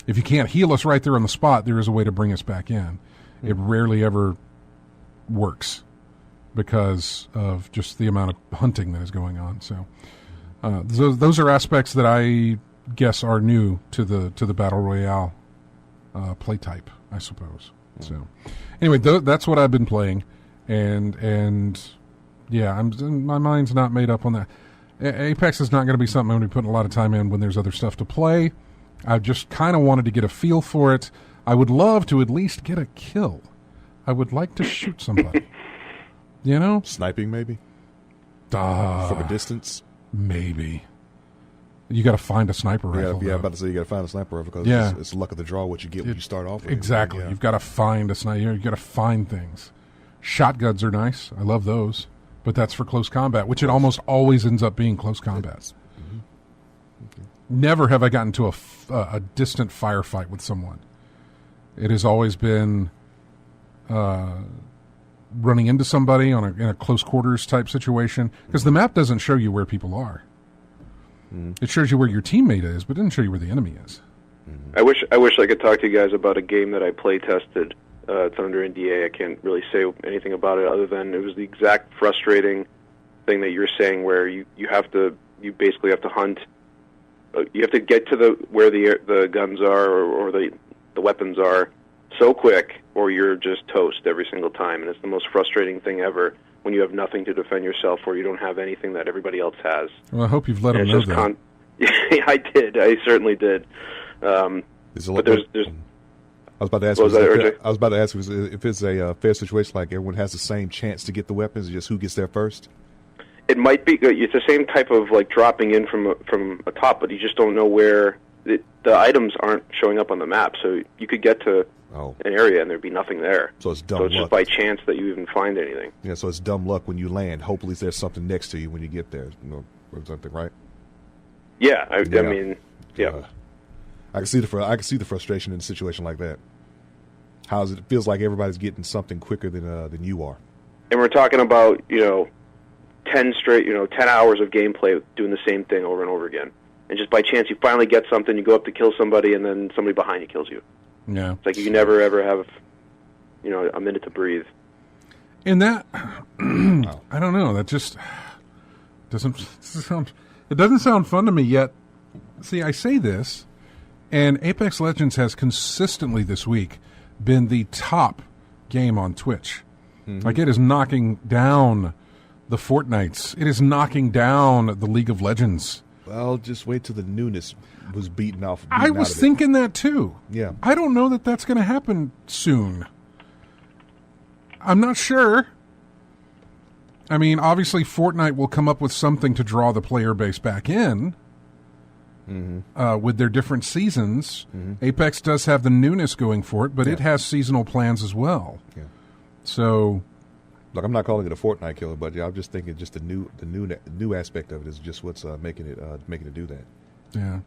If you can't heal us right there on the spot, there is a way to bring us back in. Mm-hmm. It rarely ever works because of just the amount of hunting that is going on. So those are aspects that I guess are new to the Battle Royale play type, I suppose. Mm-hmm. So anyway, that's what I've been playing, and yeah, my mind's not made up on that. Apex is not going to be something I'm going to be putting a lot of time in when there's other stuff to play. I just kind of wanted to get a feel for it. I would love to at least get a kill. I would like to shoot somebody. Sniping maybe? From a distance? Maybe. You got to find a sniper rifle. Yeah, I'm about to say you got to find a sniper rifle because it's the luck of the draw what you get when you start off with. Exactly. Yeah. You've got to find a sniper. You've got to find things. Shotguns are nice. I love those. But that's for close combat, which it almost always ends up being close combat. Mm-hmm. Okay. Never have I gotten to a distant firefight with someone. It has always been running into somebody in a close quarters type situation, because the map doesn't show you where people are. Mm-hmm. It shows you where your teammate is, but it doesn't show you where the enemy is. Mm-hmm. I wish I could talk to you guys about a game that I play tested. It's under NDA. I can't really say anything about it other than it was the exact frustrating thing that you're saying, where you basically have to hunt. You have to get to where the guns are or the weapons are so quick, or you're just toast every single time. And it's the most frustrating thing ever when you have nothing to defend yourself, or you don't have anything that everybody else has. Well, I hope you've let them know that. Yeah, I did. I certainly did. But there's. I was about to ask if it's a fair situation, like everyone has the same chance to get the weapons, just who gets there first. It might be. It's the same type of dropping in from a top, but you just don't know where the items aren't showing up on the map. So you could get to an area and there'd be nothing there. So it's dumb luck. So it's just by chance that you even find anything. Yeah. So it's dumb luck when you land. Hopefully there's something next to you when you get there, or something, right? Yeah. I mean, yeah. I can see the frustration in a situation like that. It feels like everybody's getting something quicker than you are. And we're talking about 10 hours of gameplay doing the same thing over and over again. And just by chance, you finally get something, you go up to kill somebody, and then somebody behind you kills you. Yeah. It's like you never, ever have, a minute to breathe. And that, I don't know, that just doesn't sound fun to me yet. See, I say this, and Apex Legends has consistently this week been the top game on Twitch. Mm-hmm. Like, it is knocking down the Fortnites. It is knocking down the League of Legends. Well, just wait till the newness was beaten off. I was thinking that too. Yeah. I don't know that that's going to happen soon. I'm not sure. I mean, obviously, Fortnite will come up with something to draw the player base back in with their different seasons. Mm-hmm. Apex does have the newness going for it, but it has seasonal plans as well. Yeah. So, look, I'm not calling it a Fortnite killer, but I'm just thinking just the new aspect of it is just what's making it do that.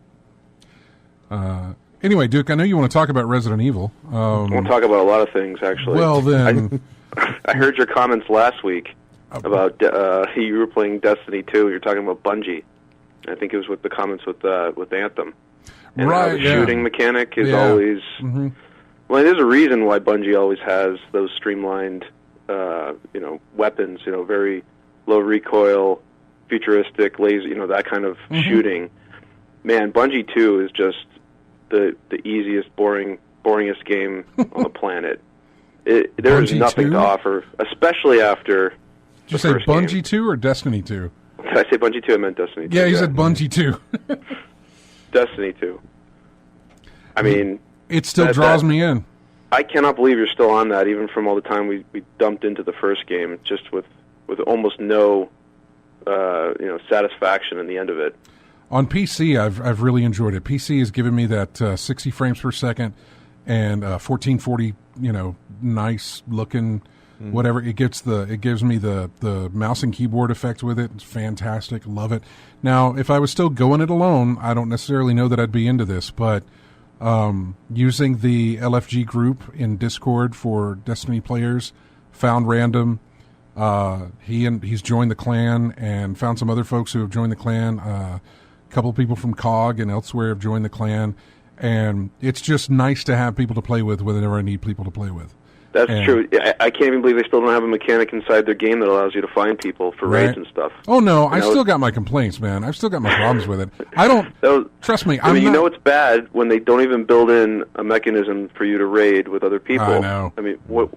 Yeah. Anyway, Duke, I know you want to talk about Resident Evil. I want to talk about a lot of things, actually. Well, then, I heard your comments last week about you were playing Destiny 2. You're talking about Bungie. I think it was with the comments with Anthem. And the shooting mechanic is always... Mm-hmm. Well, there's a reason why Bungie always has those streamlined, weapons, very low recoil, futuristic, laser, that kind of shooting. Man, Bungie 2 is just the easiest, boringest game on the planet. There is nothing 2? To offer, especially after. Did you say Bungie 2 or Destiny 2? Did I say Bungie 2? I meant Destiny 2. Yeah, you said Bungie 2. Destiny 2. I mean... It still draws me in. I cannot believe you're still on that, even from all the time we dumped into the first game, just with almost no satisfaction in the end of it. On PC, I've really enjoyed it. PC has given me that 60 frames per second and 1440, nice looking, whatever. It gives me the mouse and keyboard effect with it. It's fantastic. Love it. Now, if I was still going it alone, I don't necessarily know that I'd be into this, but using the LFG group in Discord for Destiny players, found random. He's joined the clan and found some other folks who have joined the clan. A couple of people from COG and elsewhere have joined the clan, and it's just nice to have people to play with whenever I need people to play with. That's true. I can't even believe they still don't have a mechanic inside their game that allows you to find people for raids and stuff. Oh, no, I still got my complaints, man. I've still got my problems with it. I don't... Trust me, I mean, it's bad when they don't even build in a mechanism for you to raid with other people. I know. I mean, what...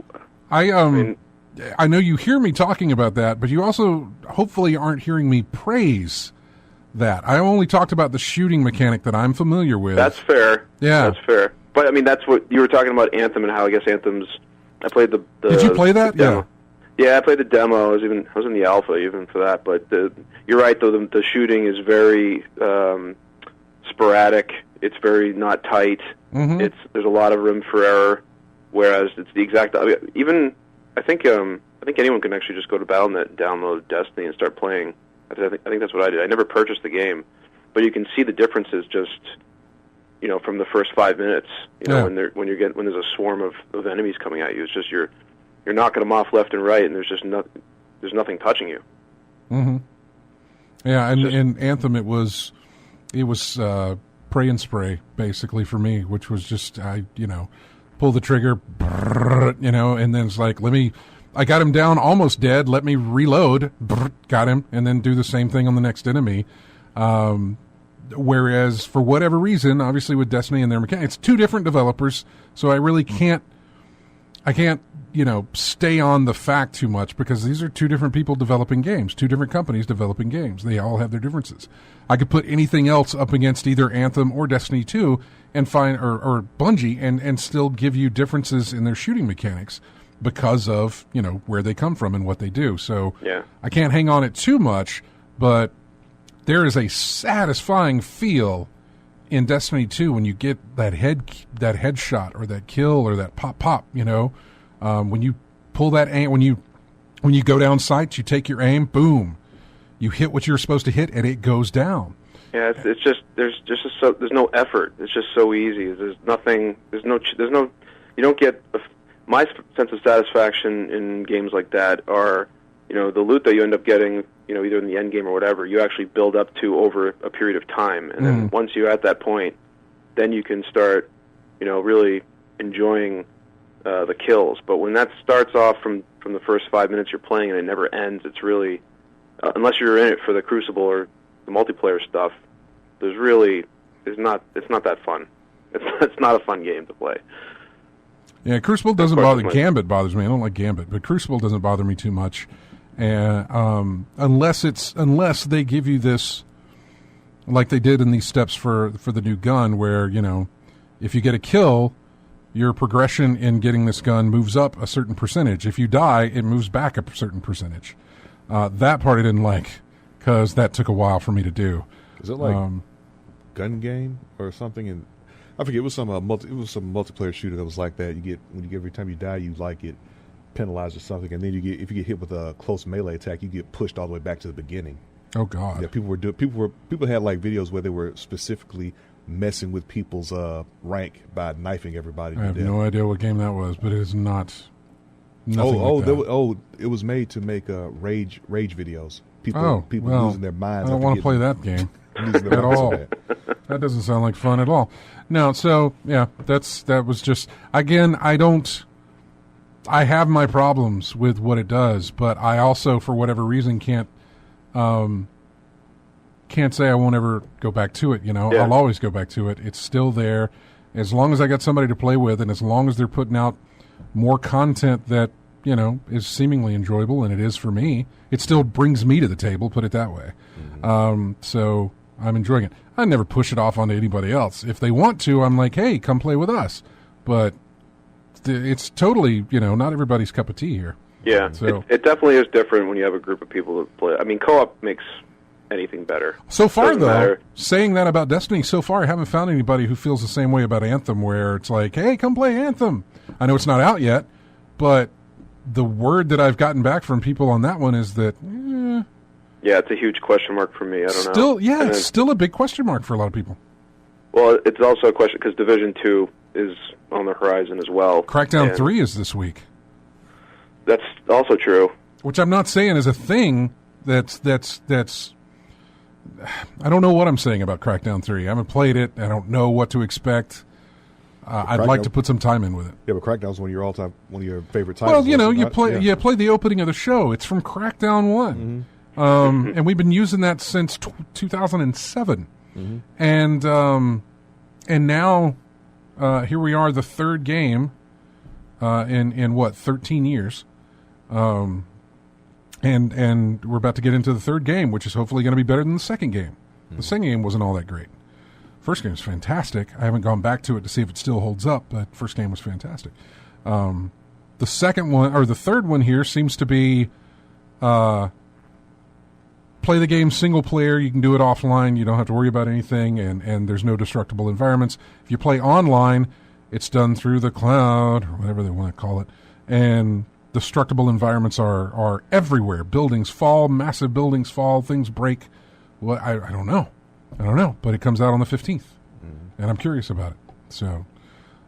I know you hear me talking about that, but you also hopefully aren't hearing me praise that. I only talked about the shooting mechanic that I'm familiar with. That's fair. Yeah. That's fair. But, I mean, that's what... You were talking about Anthem and how I guess Anthem's... I played the Did you play that? Demo. Yeah, I played the demo. I was in the alpha even for that. But you're right, though. The shooting is very sporadic. It's very not tight. Mm-hmm. There's a lot of room for error. Whereas it's the exact. I think anyone can actually just go to Battle.net and download Destiny and start playing. I think that's what I did. I never purchased the game, but you can see the differences just. From the first 5 minutes, when there's a swarm of enemies coming at you, it's just you're knocking them off left and right, and there's nothing touching you. Mm-hmm. Yeah, and in Anthem it was pray and spray basically for me, which was just pull the trigger, and then it's like I got him down almost dead. Let me reload, got him, and then do the same thing on the next enemy. Whereas, for whatever reason, obviously with Destiny and their mechanics, it's two different developers, so I really can't, stay on the fact too much because these are two different people developing games, two different companies developing games. They all have their differences. I could put anything else up against either Anthem or Destiny 2 and find, or Bungie, and still give you differences in their shooting mechanics because of, where they come from and what they do. So I can't hang on it too much, but there is a satisfying feel in Destiny 2 when you get that headshot or that kill or that pop. When you pull that aim, when you go down sights, you take your aim, boom, you hit what you're supposed to hit, and it goes down. Yeah, it's just there's no effort. It's just so easy. There's nothing. There's no. You don't get my sense of satisfaction in games like that are. the loot that you end up getting, either in the end game or whatever, you actually build up to over a period of time. And then once you're at that point, then you can start, really enjoying the kills. But when that starts off from the first 5 minutes you're playing and it never ends, it's really, unless you're in it for the Crucible or the multiplayer stuff, it's not that fun. It's not a fun game to play. Yeah, Crucible doesn't bother. Gambit bothers me. I don't like Gambit, but Crucible doesn't bother me too much, and unless they give you this, like they did in these steps for the new gun, where if you get a kill, your progression in getting this gun moves up a certain percentage. If you die, it moves back a certain percentage. That part I didn't like because that took a while for me to do. Is it like gun game or something? And I forget. It was some multiplayer shooter that was like that. Every time you die, you get penalized or something, and then if you get hit with a close melee attack, you get pushed all the way back to the beginning. Oh God! Yeah, people had like videos where they were specifically messing with people's rank by knifing everybody. I have no idea what game that was, but it is not. It was made to make rage videos. People losing their minds. I don't want to play that game at all. That doesn't sound like fun at all. No, so yeah, that was just, again, I have my problems with what it does, but I also, for whatever reason, can't say I won't ever go back to it. Yeah. I'll always go back to it. It's still there, as long as I got somebody to play with, and as long as they're putting out more content that is seemingly enjoyable, and it is for me. It still brings me to the table. Put it that way. Mm-hmm. So I'm enjoying it. I never push it off onto anybody else. If they want to, I'm like, hey, come play with us. But it's totally, not everybody's cup of tea here. Yeah, so it definitely is different when you have a group of people that play. I mean, co-op makes anything better. So far, saying that about Destiny, so far I haven't found anybody who feels the same way about Anthem, where it's like, hey, come play Anthem. I know it's not out yet, but the word that I've gotten back from people on that one is that, yeah, it's a huge question mark for me. I don't know. It's still a big question mark for a lot of people. Well, it's also a question because Division 2 is on the horizon as well. Crackdown 3 is this week. That's also true. Which I'm not saying is a thing that's I don't know what I'm saying about Crackdown 3. I haven't played it. I don't know what to expect. I'd like to put some time in with it. Yeah, but Crackdown's one of your favorite titles. Well, you play the opening of the show. It's from Crackdown 1. Mm-hmm. And we've been using that since 2007. Mm-hmm. And now here we are, the third game in what, 13 years. And we're about to get into the third game, which is hopefully going to be better than the second game. Mm-hmm. The second game wasn't all that great. First game was fantastic. I haven't gone back to it to see if it still holds up, but first game was fantastic. The second one, or the third one here, seems to be play the game single player. You can do it offline. You don't have to worry about anything, and there's no destructible environments. If you play online, it's done through the cloud, or whatever they want to call it, and destructible environments are everywhere. Buildings fall, massive buildings fall, things break. Well, I don't know. But it comes out on the 15th, and I'm curious about it. So,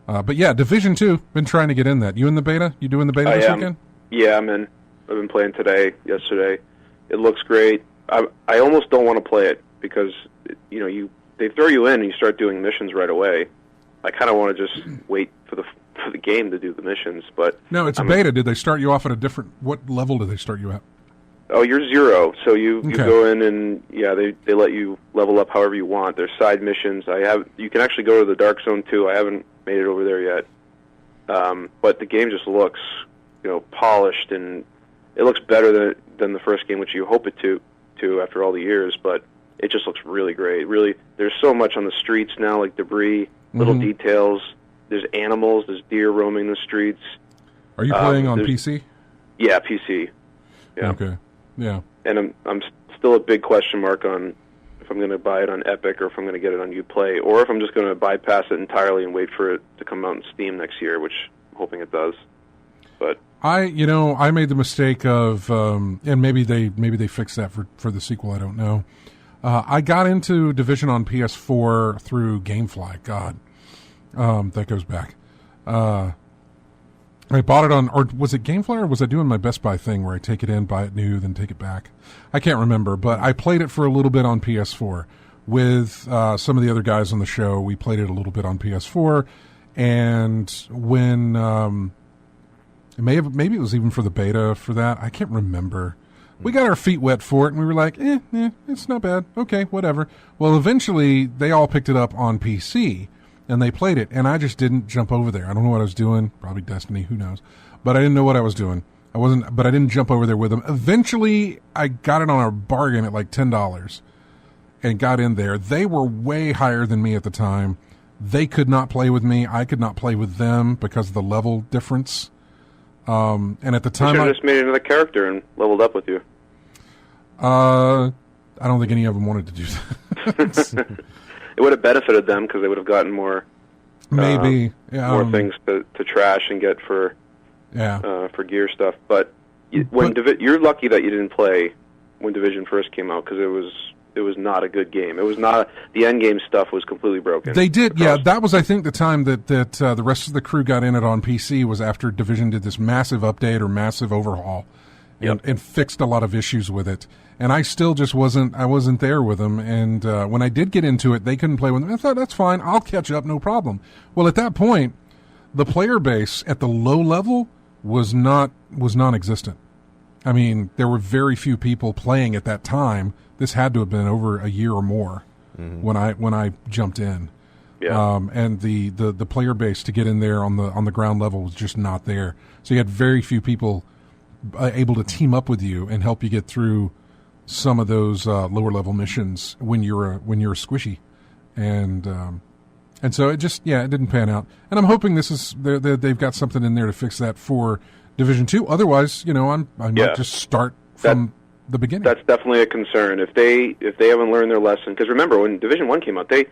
but yeah, Division 2, been trying to get in that. You in the beta? You doing the beta this weekend? Yeah, I'm in. I've been playing today, yesterday. It looks great. I almost don't want to play it because, they throw you in and you start doing missions right away. I kind of want to just wait for the game to do the missions. But no, it's a beta. Did they start you off at what level did they start you at? Oh, you're 0, so you go in and they let you level up however you want. There's side missions. You can actually go to the Dark Zone too. I haven't made it over there yet, but the game just looks polished, and it looks better than the first game, which you hope it to after all the years. But it just looks really great. Really, there's so much on the streets now, like debris, little details. There's animals. There's deer roaming the streets. Are you playing on PC? Yeah, PC. Yeah. Okay. Yeah. And I'm still a big question mark on if I'm going to buy it on Epic or if I'm going to get it on Uplay, or if I'm just going to bypass it entirely and wait for it to come out in Steam next year, which I'm hoping it does. But I made the mistake of, and maybe they fixed that for the sequel. I don't know. I got into Division on PS4 through GameFly. God, that goes back. I bought it on, or was it GameFly, or was I doing my Best Buy thing where I take it in, buy it new, then take it back? I can't remember, but I played it for a little bit on PS4 with some of the other guys on the show. We played it a little bit on PS4, and when maybe it was even for the beta for that. I can't remember. We got our feet wet for it, and we were like, it's not bad. Okay, whatever. Well, eventually, they all picked it up on PC, and they played it, and I just didn't jump over there. I don't know what I was doing. Probably Destiny, who knows. But I didn't know what I was doing. But I didn't jump over there with them. Eventually, I got it on a bargain at like $10 and got in there. They were way higher than me at the time. They could not play with me. I could not play with them because of the level difference. And at the time, I just made another character and leveled up with you. I don't think any of them wanted to do that. It would have benefited them because they would have gotten more, more things to trash and get for gear stuff. But you're lucky that you didn't play when Division first came out because it was not a good game. It was not the end game stuff was completely broken. They did, yeah. That was, I think, the time that the rest of the crew got in it on PC was after Division did this massive update or massive overhaul, and fixed a lot of issues with it. And I still just wasn't there with them. And when I did get into it, they couldn't play with them. I thought, that's fine. I'll catch up, no problem. Well, at that point, the player base at the low level was non-existent. I mean, there were very few people playing at that time. This had to have been over a year or more when I jumped in. Yeah. And the player base to get in there on the ground level was just not there. So you had very few people able to team up with you and help you get through some of those lower level missions when you're a squishy, and so it didn't pan out. And I'm hoping they've got something in there to fix that for Division 2. Otherwise, I might just start from the beginning. That's definitely a concern if they haven't learned their lesson. Because remember, when Division 1 came out, they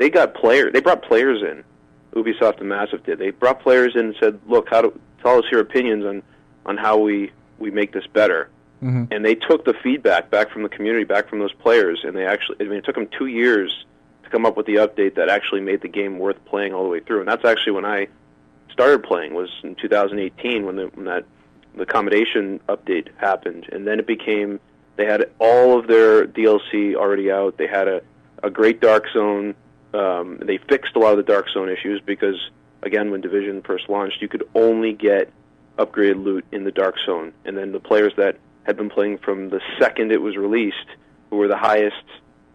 brought players in. Ubisoft and Massive did. They brought players in and said, "Look, tell us your opinions on how we make this better." Mm-hmm. And they took the feedback back from the community, back from those players, and it took them 2 years to come up with the update that actually made the game worth playing all the way through. And that's actually when I started playing, was in 2018 when the accommodation update happened. And then it became, they had all of their DLC already out. They had a great Dark Zone. They fixed a lot of the Dark Zone issues because, again, when Division first launched, you could only get upgraded loot in the Dark Zone. And then the players that had been playing from the second it was released, who were the highest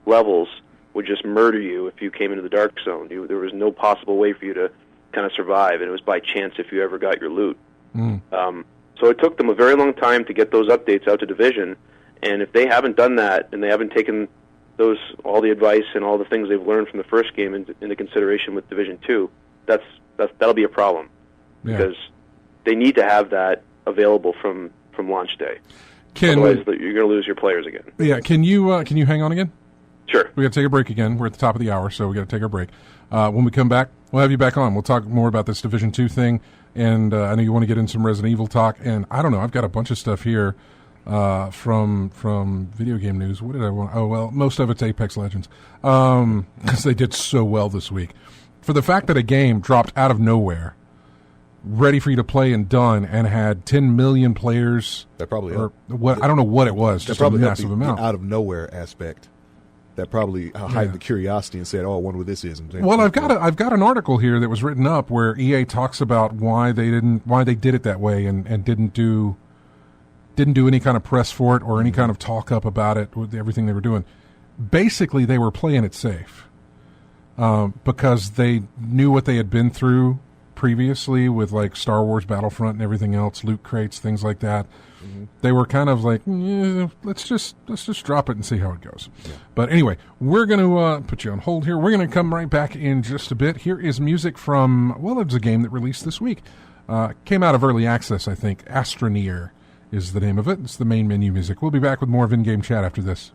levels, would just murder you if you came into the Dark Zone. There was no possible way for you to kind of survive, and it was by chance if you ever got your loot. So it took them a very long time to get those updates out to Division, and if they haven't done that, and they haven't taken all the advice and all the things they've learned from the first game into consideration with Division 2, that'll be a problem, because they need to have that available from launch day. Otherwise, you're going to lose your players again. Yeah, can you hang on again? Sure. We got to take a break again. We're at the top of the hour, so we got to take our break. When we come back, we'll have you back on. We'll talk more about this Division 2 thing, and I know you want to get in some Resident Evil talk, and I don't know, I've got a bunch of stuff here from video game news. What did I want? Oh, well, most of it's Apex Legends, because they did so well this week. For the fact that a game dropped out of nowhere, ready for you to play and done, and had 10 million players. That probably or what? I don't know what it was. Just a massive amount. The out of nowhere aspect. That probably heightened the curiosity and said, "Oh, I wonder what this is." Well, I've got an article here that was written up where EA talks about why they did it that way and didn't do any kind of press for it or any kind of talk up about it with everything they were doing. Basically, they were playing it safe because they knew what they had been through previously with like Star Wars Battlefront and everything else, loot crates, things like that. Mm-hmm. They were kind of like, let's just drop it and see how it goes. Yeah. But anyway, we're going to put you on hold here. We're going to come right back in just a bit. Here is music from, well, it was a game that released this week. Came out of early access, I think. Astroneer is the name of it. It's the main menu music. We'll be back with more of In-Game Chat after this.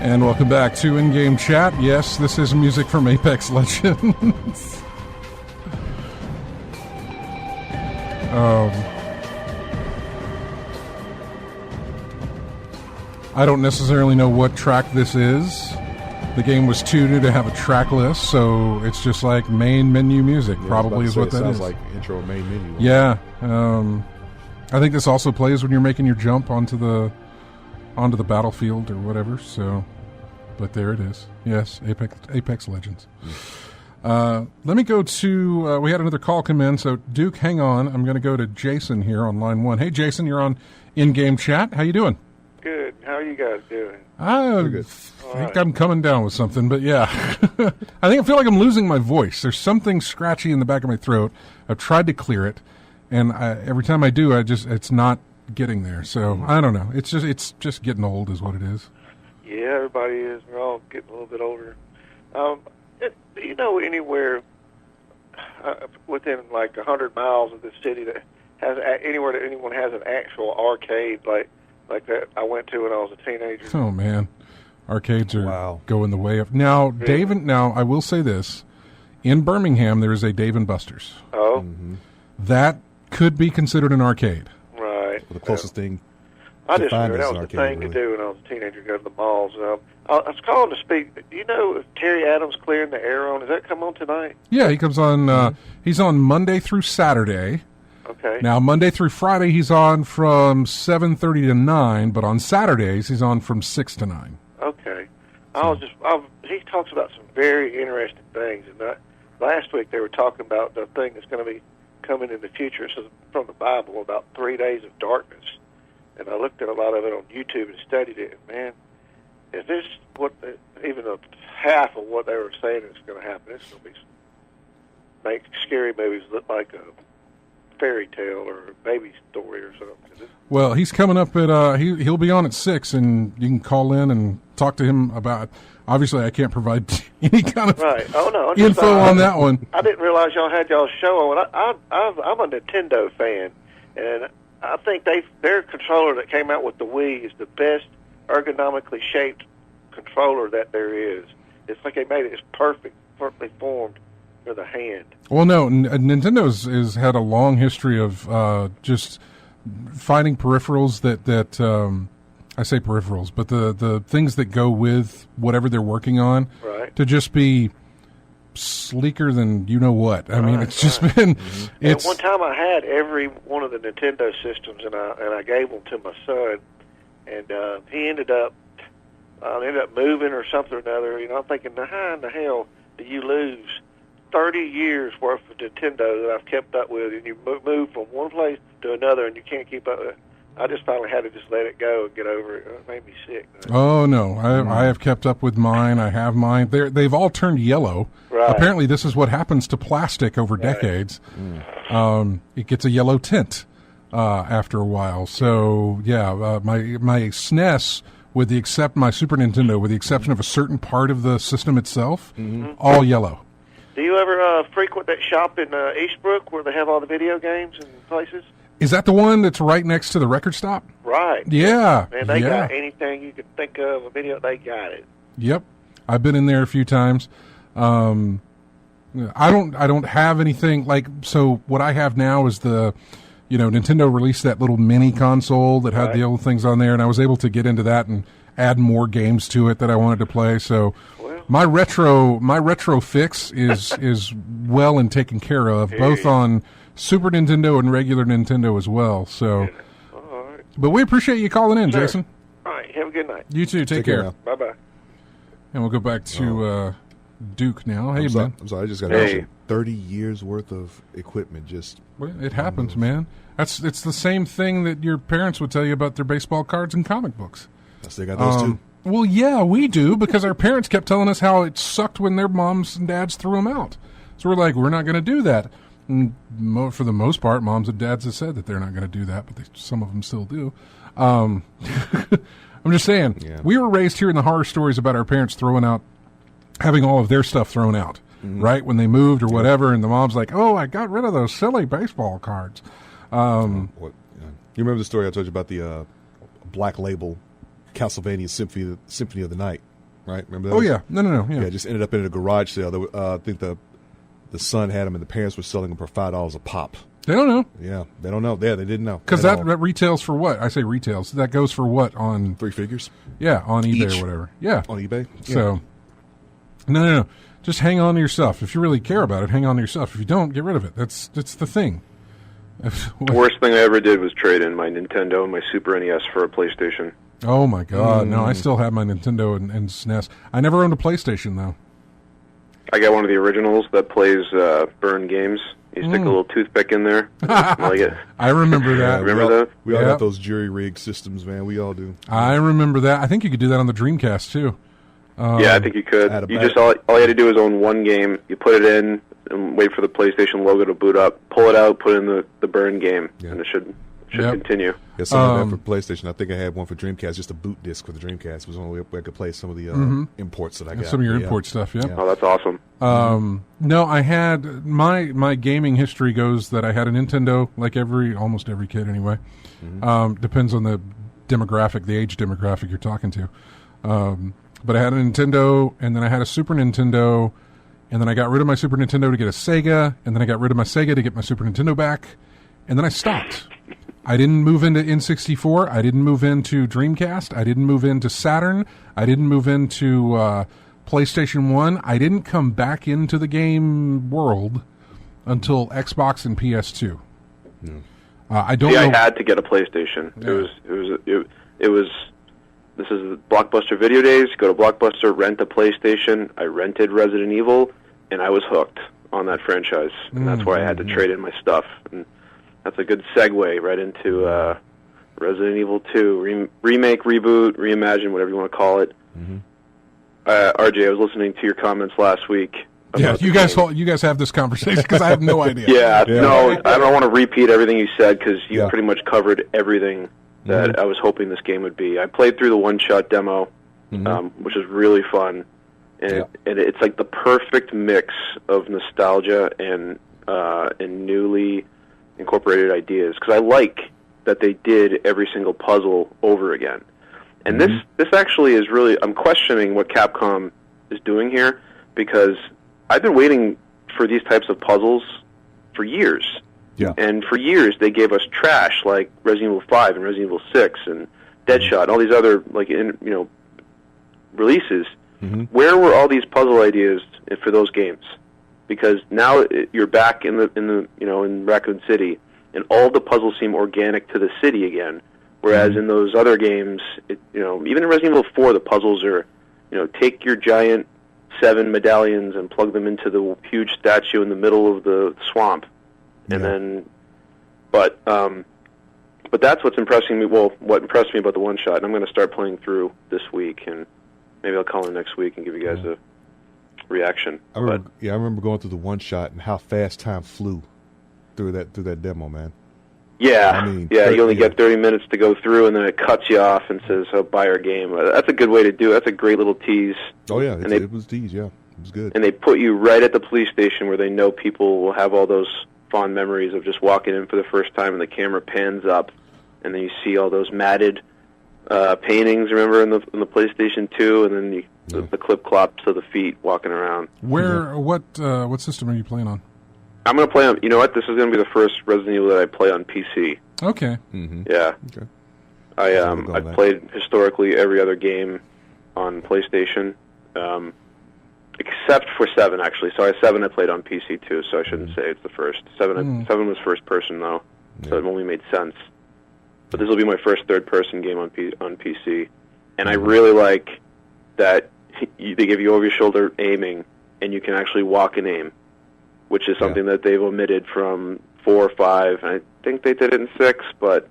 And welcome back to In-Game Chat. Yes, this is music from Apex Legends. I don't necessarily know what track this is. The game was too new to have a track list, so it's just like main menu music, probably is what that is. Sounds like intro main menu. Yeah. I think this also plays when you're making your jump onto the battlefield or whatever, so... But there it is. Yes, Apex Legends. Let me go to... we had another call come in, so Duke, hang on. I'm going to go to Jason here on line 1. Hey, Jason, you're on In-Game Chat. How you doing? Good. How are you guys doing? I think I'm coming down with something, but yeah. I feel like I'm losing my voice. There's something scratchy in the back of my throat. I've tried to clear it, and every time I do, it's not getting there. So I don't know. It's just getting old is what it is. Yeah, everybody is. We're all getting a little bit older. Do you know anywhere within like 100 miles of the city that has anywhere that anyone has an actual arcade like that I went to when I was a teenager? Oh man, arcades are going the way of now. Really? Dave and now I will say this: in Birmingham there is a Dave and Buster's. Oh, that could be considered an arcade. Right. Well, the closest thing. I just remember that was the thing to do when I was a teenager, go to the malls. I was calling to speak. Do you know if Terry Adams clearing the air on? Does that come on tonight? Yeah, he comes on. He's on Monday through Saturday. Okay. Now Monday through Friday he's on from 7:30 to 9, but on Saturdays he's on from 6 to 9. Okay. He talks about some very interesting things, and last week they were talking about the thing that's going to be coming in the future. This is from the Bible about 3 days of darkness. And I looked at a lot of it on YouTube and studied it. And man, is this even a half of what they were saying is going to happen? It's going to make scary movies look like a fairy tale or a baby story or something. Well, he's coming up at he'll be on at 6, and you can call in and talk to him about. Obviously, I can't provide any kind of info on that one. I didn't realize y'all had y'all's show on. I'm a Nintendo fan, and I think their controller that came out with the Wii is the best ergonomically shaped controller that there is. It's like they made it. It's perfectly formed for the hand. Well, no, Nintendo's had a long history of just finding peripherals that I say peripherals, but the things that go with whatever they're working on to just be sleeker than you know what. I mean, it's just been. It's one time I had every one of the Nintendo systems, and I gave them to my son, and he ended up moving or something or another. You know, I'm thinking, how in the hell do you lose 30 years worth of Nintendo that I've kept up with, and you move from one place to another, and you can't keep up with it? I just finally had to just let it go and get over it. It made me sick. Oh, no. I have kept up with mine. I have mine. They've all turned yellow. Right. Apparently, this is what happens to plastic over decades. It gets a yellow tint after a while. So, yeah, my SNES, my Super Nintendo, with the exception of a certain part of the system itself, all yellow. Do you ever frequent that shop in Eastbrook where they have all the video games and places? Is that the one that's right next to the record stop? Right. Yeah. Man, they got anything you can think of, a video, they got it. Yep. I've been in there a few times. I don't have anything like, so what I have now is Nintendo released that little mini console that had the old things on there, and I was able to get into that and add more games to it that I wanted to play. So my retro fix is well and taken care of, both on Super Nintendo and regular Nintendo as well. So, all right. But we appreciate you calling in, Jason. All right. Have a good night. You too. Take care. Bye-bye. And we'll go back to Duke now. Hey, man. I'm sorry. I just got 30 years worth of equipment. Well, it happens, man. It's the same thing that your parents would tell you about their baseball cards and comic books. I still got those too. Well, yeah, we do, because our parents kept telling us how it sucked when their moms and dads threw them out. So we're like, we're not going to do that. And for the most part, moms and dads have said that they're not going to do that, but some of them still do. I'm just saying, we were raised hearing the horror stories about our parents having all of their stuff thrown out, right, when they moved or whatever, and the mom's like, oh, I got rid of those silly baseball cards. You remember the story I told you about the Black Label Castlevania Symphony of the Night, right? Remember that? Oh, yeah. No. Yeah, just ended up in a garage sale. I think the son had them, and the parents were selling them for $5 a pop. They don't know. Yeah, they don't know. Yeah, they didn't know. Because that retails for what? I say retails. That goes for what on... 3 figures? Yeah, on eBay Each. or whatever. Yeah. On eBay? Yeah. So, no. Just hang on to your stuff. If you really care about it, hang on to your stuff. If you don't, get rid of it. That's the thing. The worst thing I ever did was trade in my Nintendo and my Super NES for a PlayStation. Oh, my God. No, I still have my Nintendo and SNES. I never owned a PlayStation, though. I got one of the originals that plays burn games. You stick a little toothpick in there. I remember that. Remember that? We all got those jury rig systems, man. We all do. I remember that. I think you could do that on the Dreamcast, too. Yeah, I think you could. You just all you had to do is own one game. You put it in and wait for the PlayStation logo to boot up. Pull it out, put in the burn game, and it should continue. Yeah, some of that for PlayStation. I think I had one for Dreamcast, just a boot disc for the Dreamcast. It was the only way I could play some of the imports that I got. Some of your import stuff, yeah. Oh, that's awesome. No, I had my gaming history goes that I had a Nintendo, like almost every kid anyway. Depends on the age demographic you're talking to. But I had a Nintendo, and then I had a Super Nintendo, and then I got rid of my Super Nintendo to get a Sega, and then I got rid of my Sega to get my Super Nintendo back, and then I stopped. I didn't move into N64. I didn't move into Dreamcast. I didn't move into Saturn. I didn't move into PlayStation 1. I didn't come back into the game world until Xbox and PS2. I don't know. I had to get a PlayStation. Yeah. It was. This is Blockbuster Video Days. Go to Blockbuster, rent a PlayStation. I rented Resident Evil, and I was hooked on that franchise. And that's why I had to trade in my stuff. And that's a good segue right into Resident Evil 2. Remake, reboot, reimagine, whatever you want to call it. RJ, I was listening to your comments last week. Yeah, you guys have this conversation because I have no idea. No, I don't want to repeat everything you said because you pretty much covered everything that I was hoping this game would be. I played through the one-shot demo, which is really fun, and it's like the perfect mix of nostalgia and newly incorporated ideas. Because I like that they did every single puzzle over again, and this actually is really. I'm questioning what Capcom is doing here because I've been waiting for these types of puzzles for years. Yeah. And for years, they gave us trash like Resident Evil 5 and Resident Evil 6 and Deadshot and all these other releases. Where were all these puzzle ideas for those games? Because now you're back in Raccoon City, and all the puzzles seem organic to the city again. Whereas in those other games, even in Resident Evil 4, the puzzles are, take your giant 7 medallions and plug them into the huge statue in the middle of the swamp. And then, but that's what's impressing me. Well, what impressed me about the one shot, and I'm going to start playing through this week, and maybe I'll call in next week and give you guys a reaction. I remember going through the one shot and how fast time flew through that demo, man. Yeah, you only get 30 minutes to go through, and then it cuts you off and says, "Oh, buy our game." That's a good way to do it. That's a great little tease. Oh yeah, it was tease. Yeah, It's good. And they put you right at the police station where they know people will have all those fond memories of just walking in for the first time, and the camera pans up, and then you see all those matted paintings. Remember in the PlayStation 2, and then the clip clops of the feet walking around. What system are you playing on? I'm going to play on. You know what? This is going to be the first Resident Evil that I play on PC. Okay. Mm-hmm. Yeah. Okay. I've played historically every other game on PlayStation, except for 7, actually. Sorry, 7 I played on PC too, so I shouldn't say it's the first. 7 was first person though, so it only made sense. But this will be my first third person game on PC, and I really like that they give you over your shoulder aiming, and you can actually walk and aim, which is something that they've omitted from 4 or 5. And I think they did it in 6, but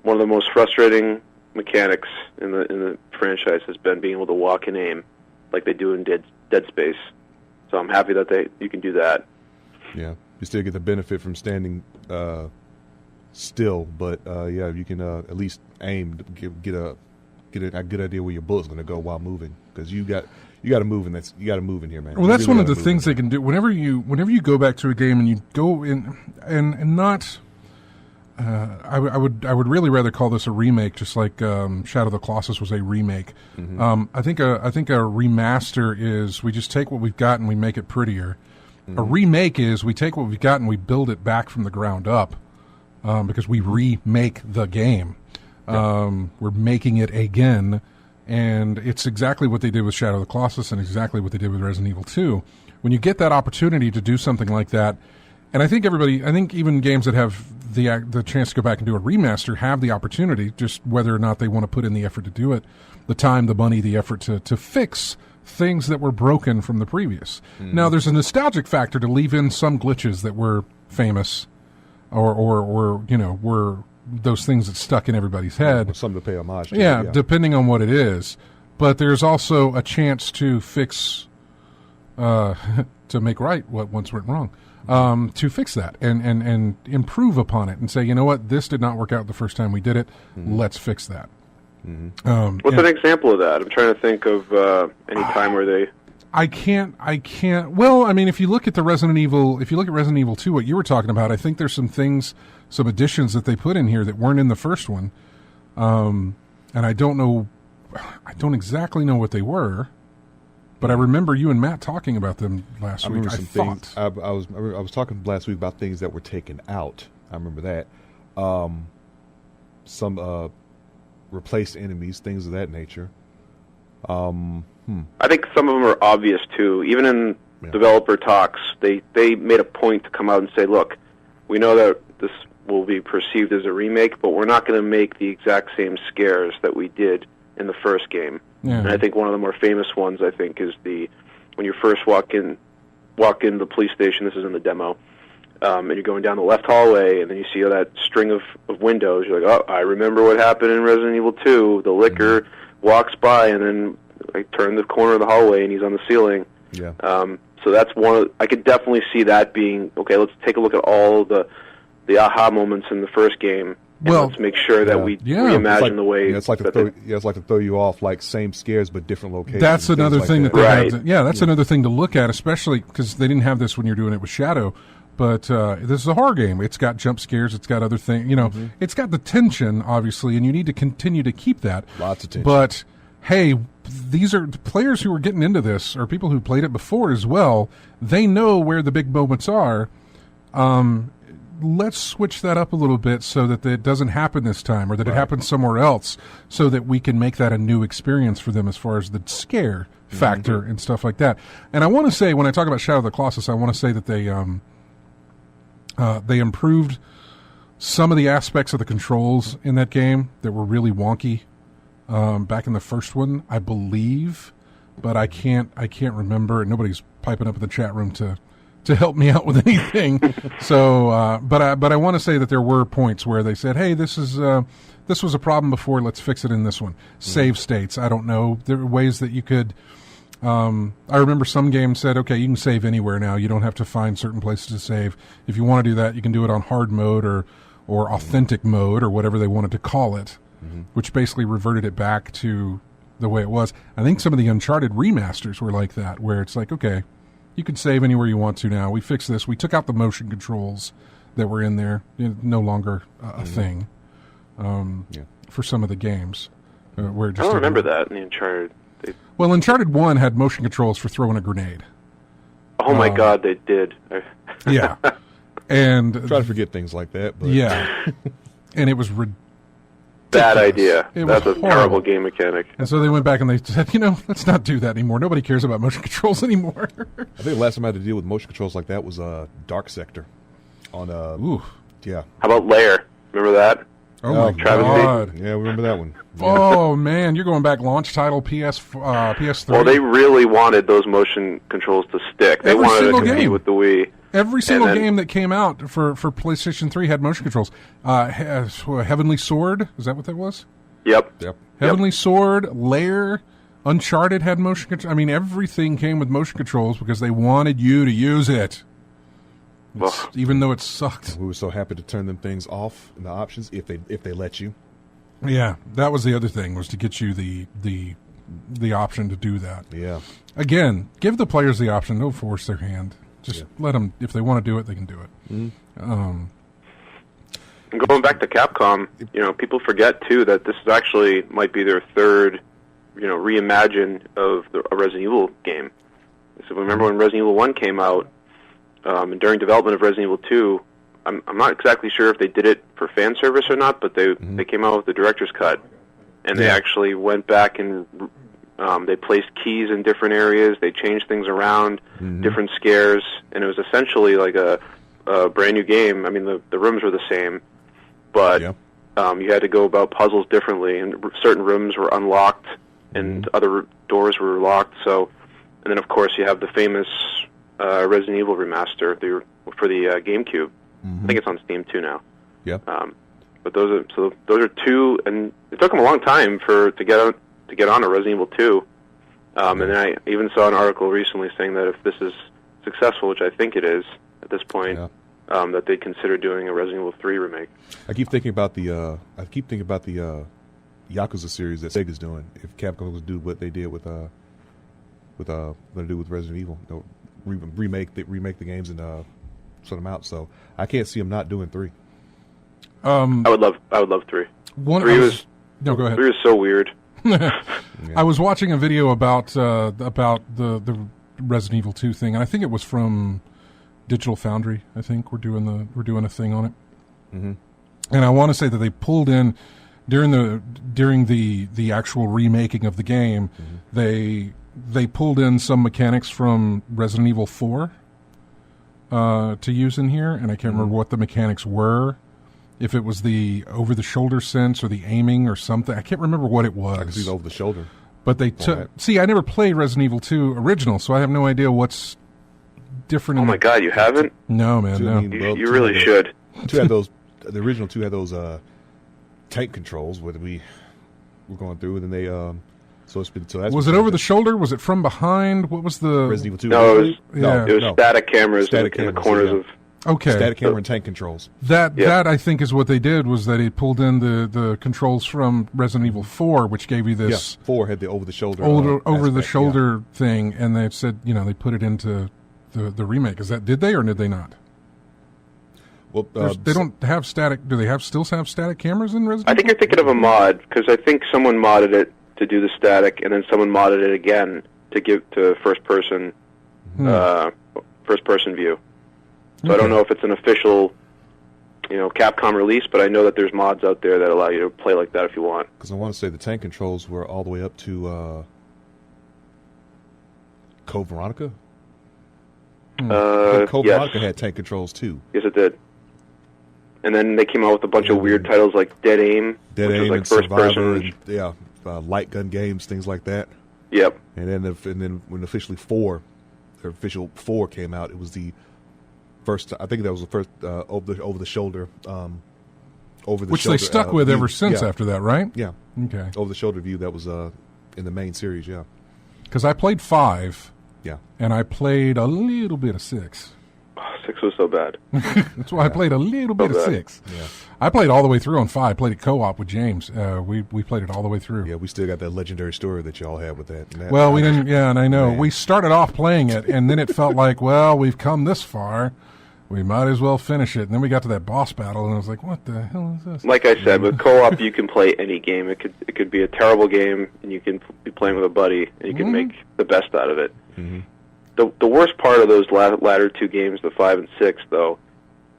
one of the most frustrating mechanics in the franchise has been being able to walk and aim like they do in Dead Space. So I'm happy that you can do that. Yeah, you still get the benefit from standing still, but you can at least aim, get a good idea where your bullet's going to go while moving, because you got to move, and you got to move in here, man. Well, that's one of the things they can do whenever you go back to a game and you go in and not. I would really rather call this a remake, just like Shadow of the Colossus was a remake. Mm-hmm. I think a remaster is we just take what we've got and we make it prettier. Mm-hmm. A remake is we take what we've got and we build it back from the ground up, because we remake the game. We're making it again, and it's exactly what they did with Shadow of the Colossus and exactly what they did with Resident Evil 2. When you get that opportunity to do something like that, and I think even games that have the chance to go back and do a remaster have the opportunity, just whether or not they want to put in the effort to do it, the time, the money, the effort to fix things that were broken from the previous. Mm-hmm. Now, there's a nostalgic factor to leave in some glitches that were famous or were those things that stuck in everybody's head. Something to pay homage to. Yeah, depending on what it is. But there's also a chance to fix, to make right what once went wrong. To fix that and improve upon it and say, you know what, this did not work out the first time we did it. Mm-hmm. Let's fix that. Mm-hmm. What's an example of that? I'm trying to think of any time where they. I can't. Well, I mean, if you look at Resident Evil 2, what you were talking about, I think there's some things, some additions that they put in here that weren't in the first one, and I don't exactly know what they were. But I remember you and Matt talking about them last week. I was talking last week about things that were taken out. I remember that. Some replaced enemies, things of that nature. I think some of them are obvious too. Even in developer talks, they made a point to come out and say, "Look, we know that this will be perceived as a remake, but we're not going to make the exact same scares that we did in the first game." Yeah. And I think one of the more famous ones, I think, is when you first walk in the police station. This is in the demo, and you're going down the left hallway, and then you see all that string of windows. You're like, "Oh, I remember what happened in Resident Evil 2. The licker walks by, and then I turn the corner of the hallway, and he's on the ceiling." Yeah. So that's one. I could definitely see that being okay. Let's take a look at all the aha moments in the first game. And let's make sure that we reimagine the way. It's like to throw you off, like same scares but different locations. That's another thing that they have. That's another thing to look at, especially because they didn't have this when you're doing it with Shadow. But this is a horror game. It's got jump scares. It's got other things. It's got the tension, obviously, and you need to continue to keep that. Lots of tension. But hey, these are players who are getting into this, or people who played it before as well. They know where the big moments are. Let's switch that up a little bit so that it doesn't happen this time, or that it happens somewhere else, so that we can make that a new experience for them as far as the scare factor and stuff like that. And I want to say, when I talk about Shadow of the Colossus, I want to say that they improved some of the aspects of the controls in that game that were really wonky back in the first one, I believe, but I can't remember. And nobody's piping up in the chat room to help me out with anything. So, but I want to say that there were points where they said, "Hey, this was a problem before. Let's fix it in this one." Save states. I don't know. There were ways that you could. I remember some games said, "Okay, you can save anywhere now. You don't have to find certain places to save. If you want to do that, you can do it on hard mode or authentic mode or whatever they wanted to call it," which basically reverted it back to the way it was. I think some of the Uncharted remasters were like that, where it's like, okay, you can save anywhere you want to now. We fixed this. We took out the motion controls that were in there. No longer a thing for some of the games. Where it just I don't remember that in the Uncharted. Well, Uncharted 1 had motion controls for throwing a grenade. Oh my God, they did. Yeah. And try to forget things like that. But. Yeah. And it was ridiculous. Bad idea. That's a terrible game mechanic. And so they went back and they said, let's not do that anymore. Nobody cares about motion controls anymore. I think the last time I had to deal with motion controls like that was Dark Sector. On yeah. How about Lair? Remember that? Oh my God! Yeah, we remember that one. Yeah. Oh man, you're going back launch title PS3. Well, they really wanted those motion controls to stick. They wanted to compete with the Wii. Every single game that came out for PlayStation 3 had motion controls. Heavenly Sword, is that what that was? Yep. Heavenly Sword, Lair, Uncharted had motion controls. I mean, everything came with motion controls because they wanted you to use it. Even though it sucked. We were so happy to turn them things off in the options if they let you. Yeah, that was the other thing, was to get you the option to do that. Yeah. Again, give the players the option. Don't force their hand. Just let them, if they want to do it, they can do it. Mm-hmm. And going back to Capcom, people forget, too, that this is actually might be their third, reimagine of a Resident Evil game. So remember when Resident Evil 1 came out, and during development of Resident Evil 2, I'm not exactly sure if they did it for fan service or not, but they came out with the director's cut, and they actually went back and they placed keys in different areas, they changed things around, different scares, and it was essentially like a brand new game. I mean, the rooms were the same, but you had to go about puzzles differently, and certain rooms were unlocked, and other doors were locked. So, and then of course you have the famous Resident Evil remaster for the GameCube. I think it's on Steam too now. Yeah. But those are two, and it took them a long time to get on a Resident Evil 2. And then I even saw an article recently saying that if this is successful, which I think it is at this point, that they'd consider doing a Resident Evil 3 remake. I keep thinking about the Yakuza series that Sega's doing. If Capcom was to do what they did with Resident Evil, remake the games and sort them out. So I can't see them not doing 3. I would love 3. 3 was no, go ahead. 3 was so weird. I was watching a video about the Resident Evil 2 thing, and I think it was from Digital Foundry. I think we're doing a thing on it, and I want to say that they pulled in during the actual remaking of the game. They pulled in some mechanics from Resident Evil 4 to use in here, and I can't remember what the mechanics were. If it was the over-the-shoulder sense or the aiming or something. I can't remember what it was. I can see the over-the-shoulder. But they took... See, I never played Resident Evil 2 original, so I have no idea what's different. Oh my God, you haven't? No, man, no. You really should. The original 2 had those tank controls where we were going through, and then they... was it over the shoulder? Was it from behind? What was the... Resident Evil 2? No, it was static cameras in the corners of... Okay. Static camera and tank controls. That I think is what they did, was that it pulled in the controls from Resident Evil 4, which gave you this... Yeah, 4 had the over-the-shoulder over-the-shoulder thing, and they said, they put it into the remake. Did they or did they not? Well, they don't have static... Do they still have static cameras in Resident Evil? I think you're thinking of a mod, because I think someone modded it to do the static, and then someone modded it again to give to first-person view. So I don't know if it's an official, Capcom release, but I know that there's mods out there that allow you to play like that if you want. Because I want to say the tank controls were all the way up to Code Veronica. Code Veronica had tank controls too. Yes, it did. And then they came out with a bunch of weird titles like Dead Aim, which is like and first Survivor, person. And, light gun games, things like that. Yep. And then when official 4 came out, it was the first. I think that was the first over the shoulder. Which they stuck with ever since after that, right? Yeah. Okay. Over the shoulder view that was in the main series. Yeah. Because I played 5. Yeah. And I played a little bit of 6. 6 was so bad. That's why I played a little bit of bad. 6. Yeah. I played all the way through on 5. I played it co-op with James. We played it all the way through. Yeah, we still got that legendary story that y'all had with that. Well, we didn't. Yeah, and I know Man. we started off playing it, and then it felt like, well, we've come this far, we might as well finish it. And then we got to that boss battle, and I was like, what the hell is this? Like I said, with co-op, you can play any game. It could be a terrible game, and you can be playing with a buddy, and you can make the best out of it. Mm-hmm. The worst part of those latter 2 games, the 5 and 6, though,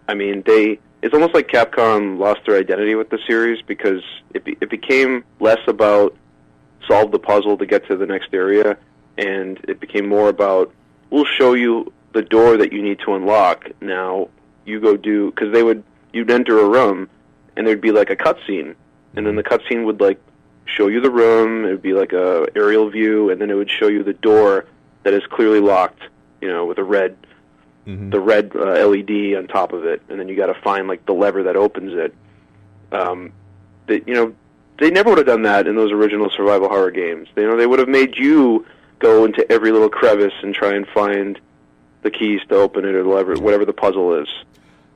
I mean, it's almost like Capcom lost their identity with the series because it became less about solve the puzzle to get to the next area, and it became more about, we'll show you the door that you need to unlock. Now, you go do, because you'd enter a room, and there'd be like a cutscene, and then the cutscene would like show you the room, it would be like a aerial view, and then it would show you the door that is clearly locked, with a red, the red LED on top of it, and then you got to find like the lever that opens it. They never would have done that in those original survival horror games. They would have made you go into every little crevice and try and find the keys to open it or the lever, whatever the puzzle is.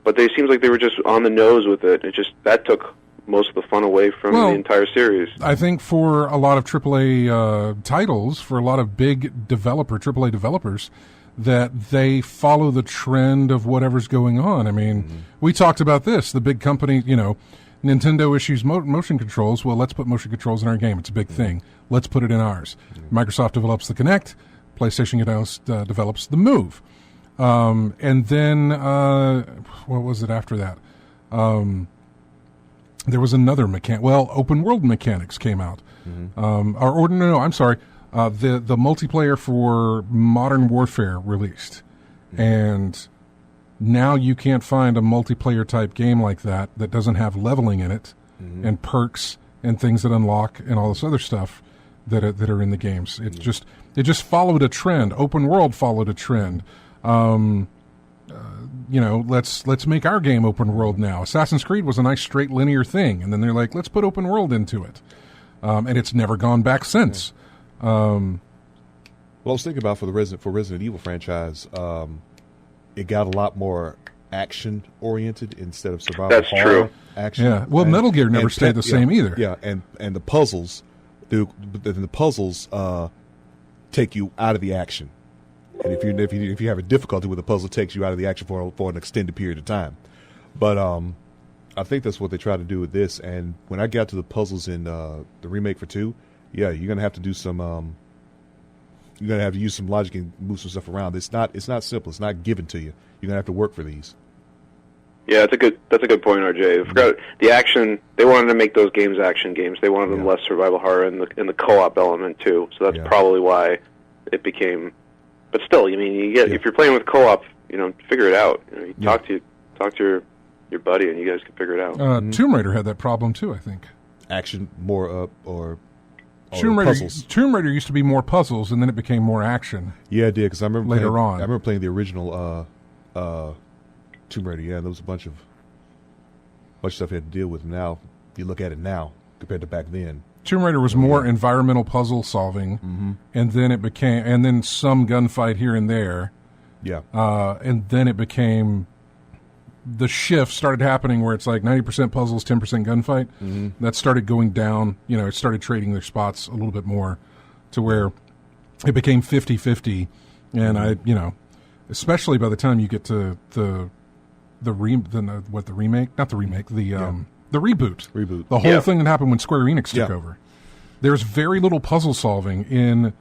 But it seems like they were just on the nose with it. That took most of the fun away from the entire series. I think for a lot of AAA titles, for a lot of big AAA developers, that they follow the trend of whatever's going on. I mean, we talked about this. The big company, Nintendo issues motion controls. Well, let's put motion controls in our game. It's a big thing. Let's put it in ours. Microsoft develops the Kinect. PlayStation develops the Move. And then, what was it after that? There was another open world mechanics came out. The multiplayer for Modern Warfare released. And now you can't find a multiplayer type game like that doesn't have leveling in it and perks and things that unlock and all this other stuff that are in the games. It just followed a trend. Open world followed a trend. Let's make our game open world now. Assassin's Creed was a nice straight linear thing, and then they're like, let's put open world into it, and it's never gone back since. Well, I was thinking about for Resident Evil franchise, it got a lot more action oriented instead of survival. That's horror true. Action. Yeah. Well, Metal Gear never stayed the same either. Yeah, and the puzzles, the puzzles take you out of the action. And if you have a difficulty with a puzzle, it takes you out of the action for an extended period of time. But I think that's what they try to do with this. And when I got to the puzzles in the remake for 2, yeah, you're gonna have to do some. You're gonna have to use some logic and move some stuff around. It's not simple. It's not given to you. You're gonna have to work for these. Yeah, that's a good point, RJ. I forgot the action. They wanted to make those games action games. They wanted them less survival horror in the co-op element too. So that's probably why it became. But still, I mean, if you're playing with co-op, figure it out. You talk to your buddy, and you guys can figure it out. Tomb Raider had that problem too, I think. Action more or Tomb Raider, puzzles. Tomb Raider used to be more puzzles, and then it became more action. Yeah, it did, because I remember later on. I remember playing the original Tomb Raider. Yeah, there was a bunch of stuff you had to deal with. Now, if you look at it now compared to back then, Tomb Raider was more environmental puzzle solving, and then some gunfight here and there. Yeah, and then it became. The shift started happening where it's like 90% puzzles, 10% gunfight. That started going down. It started trading their spots a little bit more to where it became 50-50. And especially by the time you get to the reboot. The whole thing that happened when Square Enix took over. There's very little puzzle solving in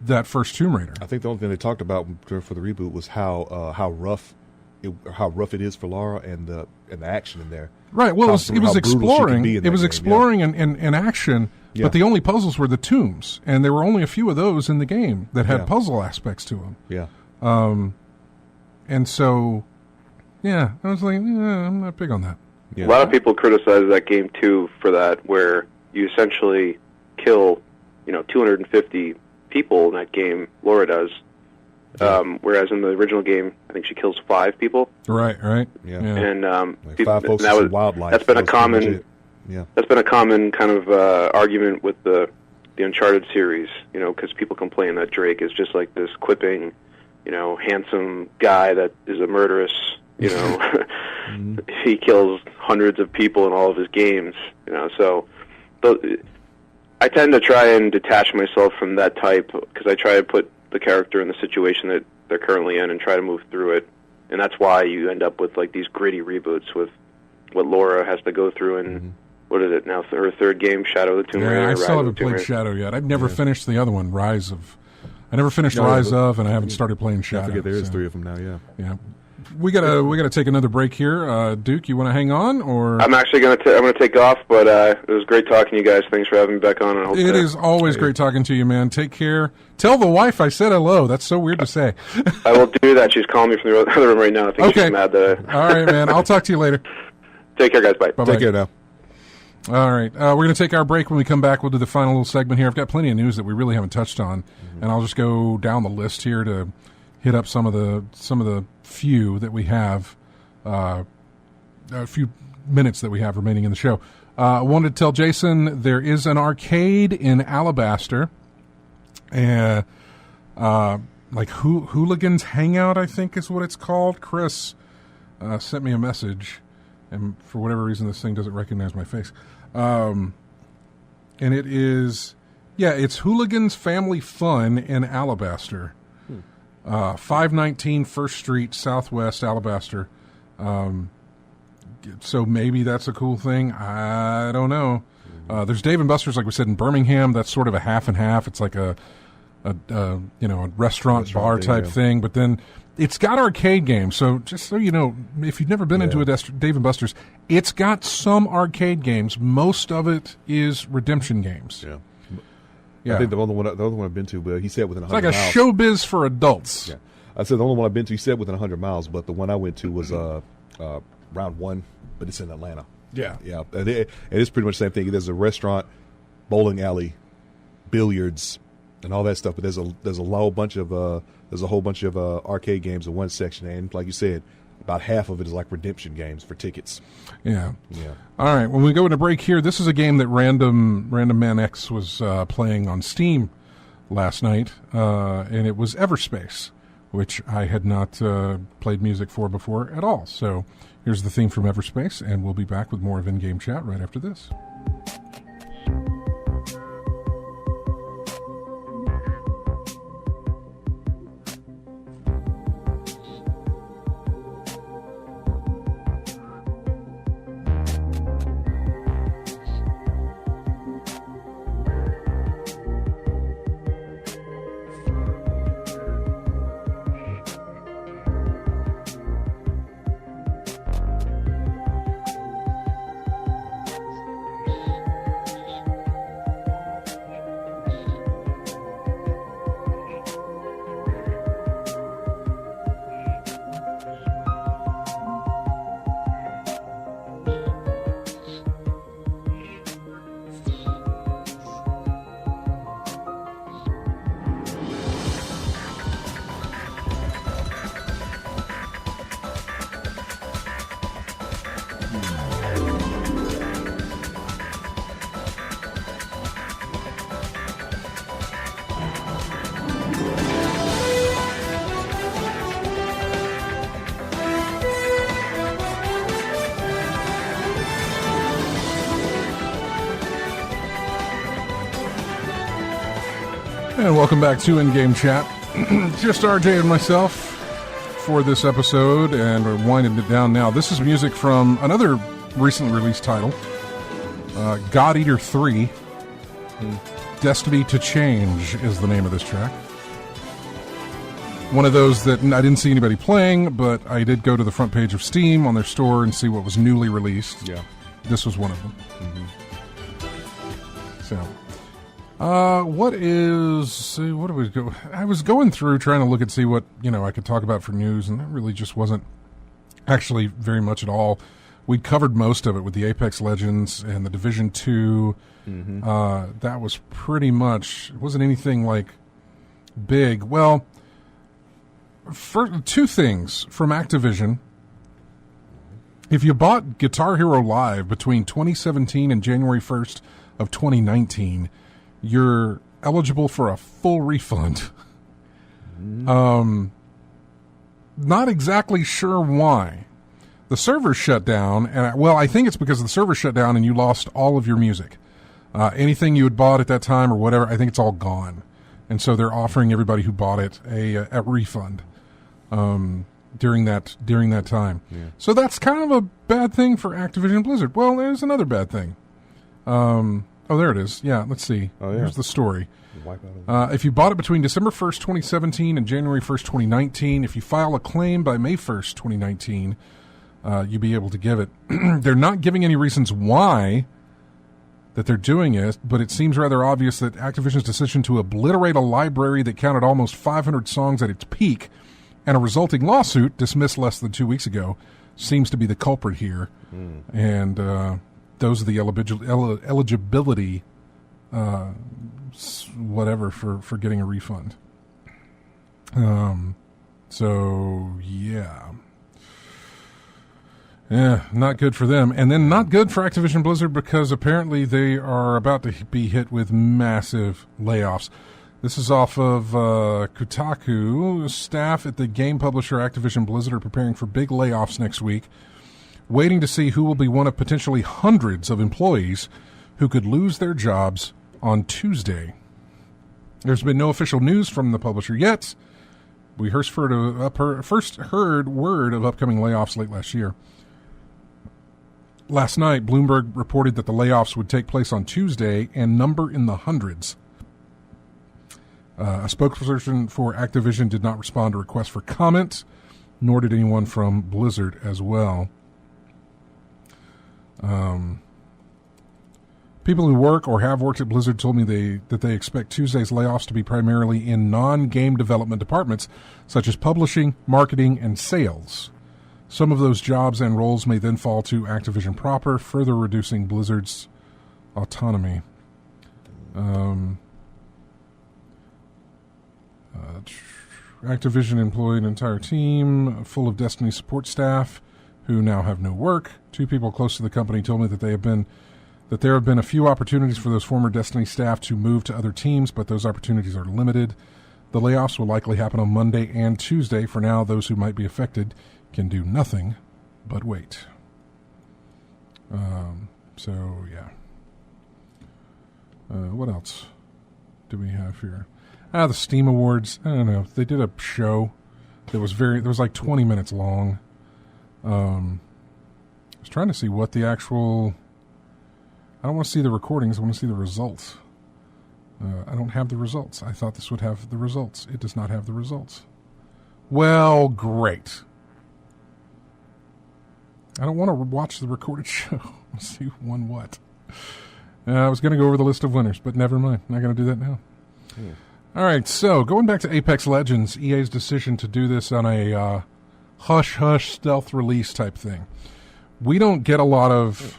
that first Tomb Raider. I think the only thing they talked about for the reboot was how rough it is for Lara and the action in there. Right. Well, it was exploring. It was exploring and action, but the only puzzles were the tombs, and there were only a few of those in the game that had puzzle aspects to them. Yeah. And so, I was like, I'm not big on that. Yeah. A lot of people criticize that game too for that, where you essentially kill, 250 people in that game. Laura does. Whereas in the original game, I think she kills 5 people. Right. Yeah. And 5 folks is wildlife. That's been a common. That's been a common kind of argument with the Uncharted series. Because people complain that Drake is just like this quipping, handsome guy that is a murderous, he kills hundreds of people in all of his games, so I tend to try and detach myself from that type because I try to put the character in the situation that they're currently in and try to move through it. And that's why you end up with like these gritty reboots with what Laura has to go through in, what is it now, her third game, Shadow of the Tomb Raider? I still haven't played Shadow yet. I've never finished the other one, Rise of, and I haven't started playing Shadow. I forget there is 3 of them now, Yeah. We gotta take another break here. Duke, you want to hang on, or I'm actually gonna take off, but it was great talking to you guys. Thanks for having me back on. And it is always great talking to you, man. Take care. Tell the wife I said hello. That's so weird to say. I will do that. She's calling me from the other room right now. I think she's mad that. All right, man. I'll talk to you later. Take care, guys. Bye. Bye-bye. Take care now. All right. We're going to take our break. When we come back, we'll do the final little segment here. I've got plenty of news that we really haven't touched on, and I'll just go down the list here to hit up some of the few that we have, a few minutes that we have remaining in the show. I wanted to tell Jason there is an arcade in Alabaster, and like Hooligans Hangout, I think is what it's called. Chris sent me a message, and for whatever reason this thing doesn't recognize my face. And it is, it's Hooligans Family Fun in Alabaster. 519 First Street, Southwest Alabaster. So maybe that's a cool thing. I don't know. There's Dave & Buster's, like we said, in Birmingham. That's sort of a half and half. It's like a restaurant bar type thing. But then it's got arcade games. So just so you know, if you've never been into a Dave & Buster's, it's got some arcade games. Most of it is redemption games. Yeah. Yeah. I think the other one I've been to, but he said within 100 miles. It's like a showbiz for adults. Yeah. I said the only one I've been to, he said within 100 miles, but the one I went to was round 1, but it's in Atlanta. Yeah. Yeah. And it's pretty much the same thing. There's a restaurant, bowling alley, billiards, and all that stuff, but there's a whole bunch of arcade games in one section, and like you said, about half of it is like redemption games for tickets. Yeah. All right. When we go into break here, this is a game that Random Man X was playing on Steam last night, and it was Everspace, which I had not played music for before at all. So here's the theme from Everspace, and we'll be back with more of In-Game Chat right after this. And welcome back to In-Game Chat. Just RJ and myself for this episode, and we're winding it down now. This is music from another recently released title, God Eater 3. Destiny to Change is the name of this track. One of those that I didn't see anybody playing, but I did go to the front page of Steam on their store and see what was newly released. Yeah. This was one of them. So... what do we go? I was going through trying to look and see what, I could talk about for news, and that really just wasn't actually very much at all. We covered most of it with the Apex Legends and the Division 2. That was pretty much, it wasn't anything like big. Well, for two things from Activision. If you bought Guitar Hero Live between 2017 and January 1st of 2019, you're eligible for a full refund. Not exactly sure why. The servers shut down, and I think it's because the servers shut down and you lost all of your music. Anything you had bought at that time or whatever, I think it's all gone. And so they're offering everybody who bought it a refund during that time. Yeah. So that's kind of a bad thing for Activision Blizzard. Well, there's another bad thing. There it is. Yeah, let's see. Oh, yeah. Here's the story. If you bought it between December 1st, 2017 and January 1st, 2019, if you file a claim by May 1st, 2019, you'll be able to give it. They're not giving any reasons why that they're doing it, but it seems rather obvious that Activision's decision to obliterate a library that counted almost 500 songs at its peak and a resulting lawsuit dismissed less than 2 weeks ago seems to be the culprit here. And those are the eligibility whatever for getting a refund. So yeah, not good for them. And then not good for Activision Blizzard because apparently they are about to be hit with massive layoffs. This is off of Kotaku. Staff at the game publisher Activision Blizzard are preparing for big layoffs next week, waiting to see who will be one of potentially hundreds of employees who could lose their jobs on Tuesday. There's been no official news from the publisher yet. We first heard word of upcoming layoffs late last year. Last night, Bloomberg reported that the layoffs would take place on Tuesday and number in the hundreds. A spokesperson for Activision did not respond to requests for comment, nor did anyone from Blizzard as well. People who work or have worked at Blizzard told me that they expect Tuesday's layoffs to be primarily in non-game development departments, such as publishing, marketing, and sales. Some of those jobs and roles may then fall to Activision proper, further reducing Blizzard's autonomy. Activision employed an entire team full of Destiny support staff who now have no work. 2 people close to the company told me that there have been a few opportunities for those former Destiny staff to move to other teams, but those opportunities are limited. The layoffs will likely happen on Monday and Tuesday. For now, those who might be affected can do nothing but wait. What else do we have here? The Steam Awards. I don't know. They did a show that was like 20 minutes long. I was trying to see what the actual... I don't want to see the recordings. I want to see the results. I don't have the results. I thought this would have the results. It does not have the results. Well, great. I don't want to watch the recorded show. Let's see who won what. I was going to go over the list of winners, but never mind. I'm not going to do that now. All right, so going back to Apex Legends, EA's decision to do this on a hush-hush stealth release type thing. We don't get a lot of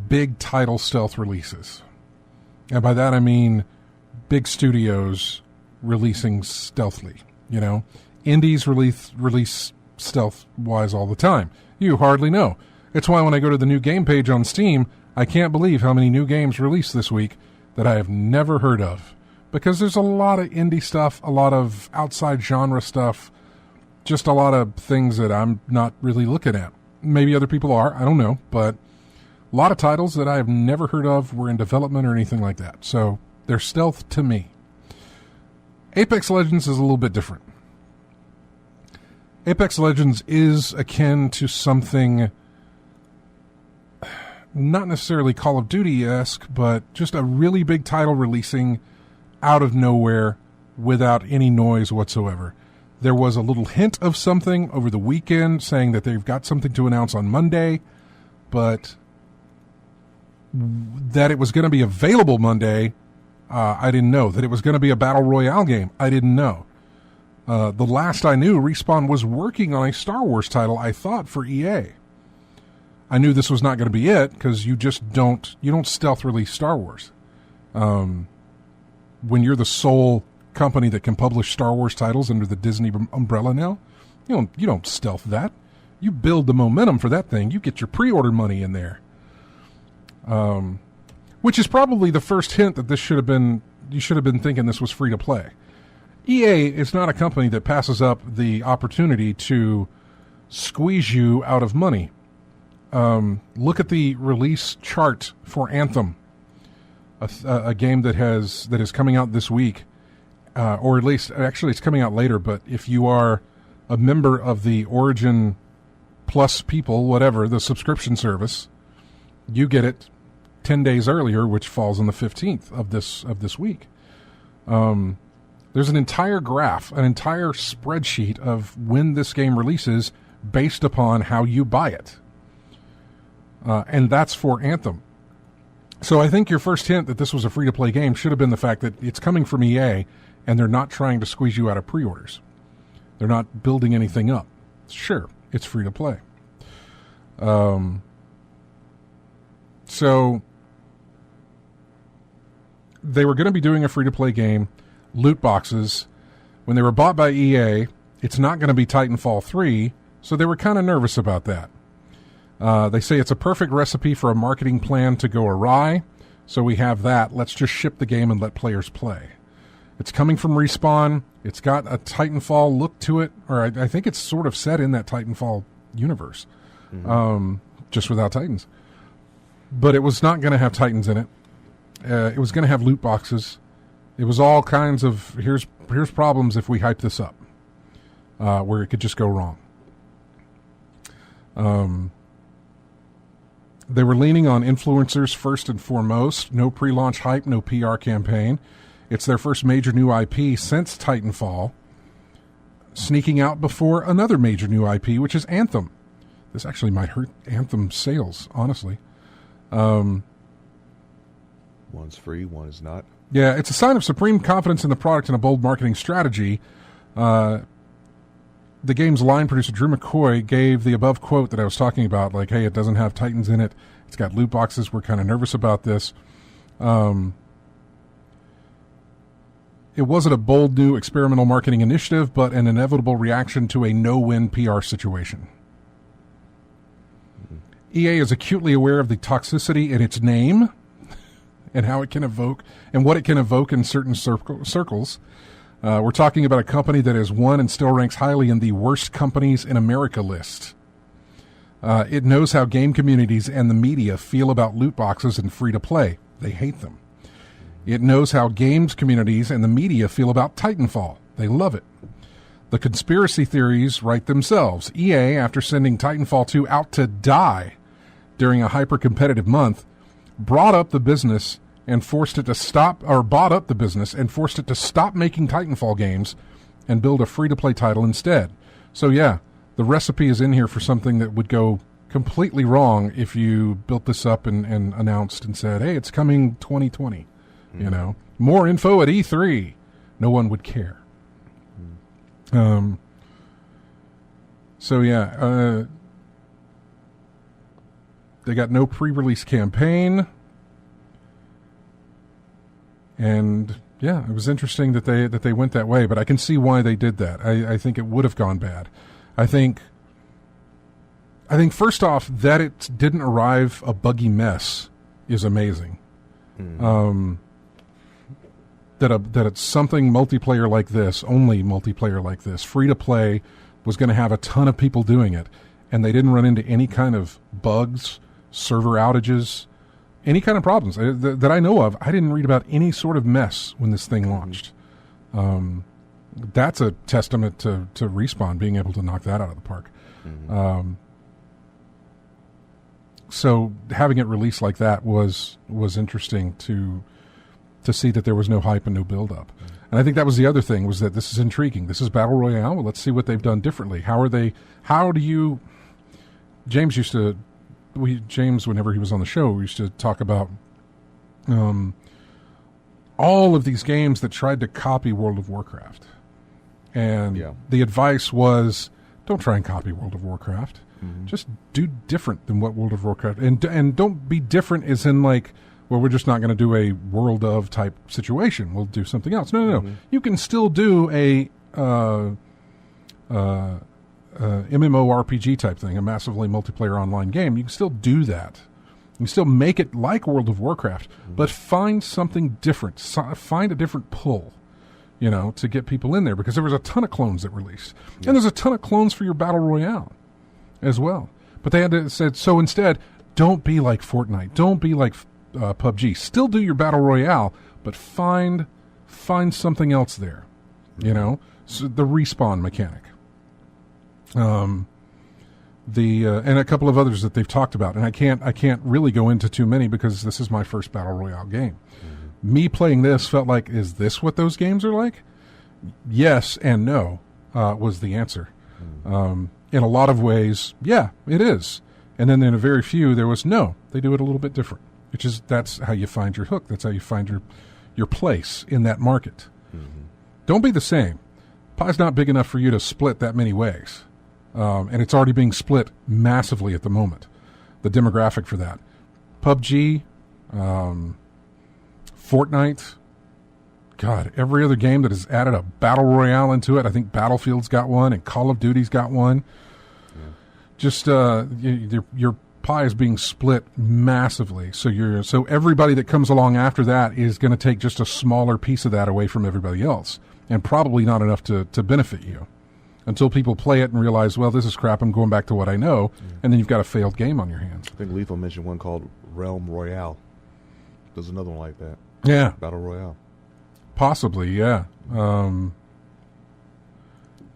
big title stealth releases. And by that I mean big studios releasing stealthily. You know, indies release stealth-wise all the time. You hardly know. It's why when I go to the new game page on Steam, I can't believe how many new games released this week that I have never heard of. Because there's a lot of indie stuff, a lot of outside genre stuff, just a lot of things that I'm not really looking at. Maybe other people are, I don't know, but a lot of titles that I have never heard of were in development or anything like that. So they're stealth to me. Apex Legends is a little bit different. Apex Legends is akin to something not necessarily Call of Duty-esque, but just a really big title releasing out of nowhere without any noise whatsoever. There was a little hint of something over the weekend saying that they've got something to announce on Monday, but that it was going to be available Monday, I didn't know. That it was going to be a Battle Royale game, I didn't know. The last I knew, Respawn was working on a Star Wars title, I thought, for EA. I knew this was not going to be it, because you don't stealth release Star Wars. When you're the sole company that can publish Star Wars titles under the Disney umbrella now, you don't stealth that. You build the momentum for that thing. You get your pre-order money in there. Which is probably the first hint that this should have been, you should have been thinking this was free to play. EA is not a company that passes up the opportunity to squeeze you out of money. Look at the release chart for Anthem, a game that is coming out this week, or at least actually it's coming out later. But if you are a member of the Origin Plus people, whatever the subscription service, you get it 10 days earlier, which falls on the 15th of this week. There's an entire graph, an entire spreadsheet of when this game releases based upon how you buy it. And that's for Anthem. So I think your first hint that this was a free-to-play game should have been the fact that it's coming from EA and they're not trying to squeeze you out of pre-orders. They're not building anything up. Sure, it's free-to-play. So they were going to be doing a free-to-play game, loot boxes. When they were bought by EA, it's not going to be Titanfall 3, so they were kind of nervous about that. They say it's a perfect recipe for a marketing plan to go awry, so we have that. Let's just ship the game and let players play. It's coming from Respawn. It's got a Titanfall look to it, or I think it's sort of set in that Titanfall universe, just without Titans. But it was not going to have Titans in it. It was going to have loot boxes. It was all kinds of, here's problems if we hype this up, where it could just go wrong. They were leaning on influencers first and foremost. No pre-launch hype, no PR campaign. It's their first major new IP since Titanfall, sneaking out before another major new IP, which is Anthem. This actually might hurt Anthem sales, honestly. One's free, one is not. Yeah, it's a sign of supreme confidence in the product and a bold marketing strategy. The game's line producer, Drew McCoy, gave the above quote that I was talking about, like, hey, it doesn't have Titans in it. It's got loot boxes. We're kind of nervous about this. It wasn't a bold new experimental marketing initiative, but an inevitable reaction to a no-win PR situation. EA is acutely aware of the toxicity in its name and how it can evoke and what it can evoke in certain circles. We're talking about a company that has won and still ranks highly in the worst companies in America list. It knows how game communities and the media feel about loot boxes and free-to-play. They hate them. It knows how games communities and the media feel about Titanfall. They love it. The conspiracy theories write themselves. EA, after sending Titanfall 2 out to die during a hyper-competitive month, bought up the business and forced it to stop making Titanfall games and build a free-to-play title instead. So yeah, the recipe is in here for something that would go completely wrong if you built this up and announced and said, hey, it's coming 2020. You know, more info at E3. No one would care. So yeah, they got no pre-release campaign, and yeah, it was interesting that they went that way. But I can see why they did that. I think it would have gone bad. I think first off that it didn't arrive a buggy mess is amazing. That it's something multiplayer like this, only multiplayer like this, free to play, was going to have a ton of people doing it, and they didn't run into any kind of bugs, server outages, any kind of problems that I know of. I didn't read about any sort of mess when this thing launched. That's a testament to Respawn being able to knock that out of the park. So having it released like that was interesting to see that there was no hype and no build-up. And I think that was the other thing, was that this is intriguing. This is Battle Royale. Well, let's see what they've done differently. James, whenever he was on the show, we used to talk about all of these games that tried to copy World of Warcraft. And the advice was, don't try and copy World of Warcraft. Just do different than what World of Warcraft. And don't be different as in like, well, we're just not going to do a World of type situation. We'll do something else. No. You can still do a MMORPG type thing, a massively multiplayer online game. You can still do that. You can still make it like World of Warcraft, but find something different. Find a different pull. to get people in there, because there was a ton of clones that released. Yeah. And there's a ton of clones for your Battle Royale as well. But they had to said, so instead, don't be like Fortnite. Don't be like PUBG. Still do your Battle Royale, but find something else there. So the respawn mechanic. And a couple of others that they've talked about, and I can't really go into too many because this is my first Battle Royale game. Mm-hmm. Me playing this felt like, is this what those games are like? Yes and no was the answer. Mm-hmm. In a lot of ways, yeah, it is. And then in a very few, there was no. They do it a little bit different, that's how you find your hook. That's how you find your place in that market. Mm-hmm. Don't be the same. Pie's not big enough for you to split that many ways. And it's already being split massively at the moment, the demographic for that. PUBG, Fortnite, God, every other game that has added a Battle Royale into it. I think Battlefield's got one and Call of Duty's got one. Yeah. Just your pie is being split massively. So everybody that comes along after that is going to take just a smaller piece of that away from everybody else, and probably not enough to benefit you. Until people play it and realize, well, this is crap, I'm going back to what I know, and then you've got a failed game on your hands. I think Lethal mentioned one called Realm Royale. There's another one like that. Yeah. Battle Royale. Possibly, yeah. Very,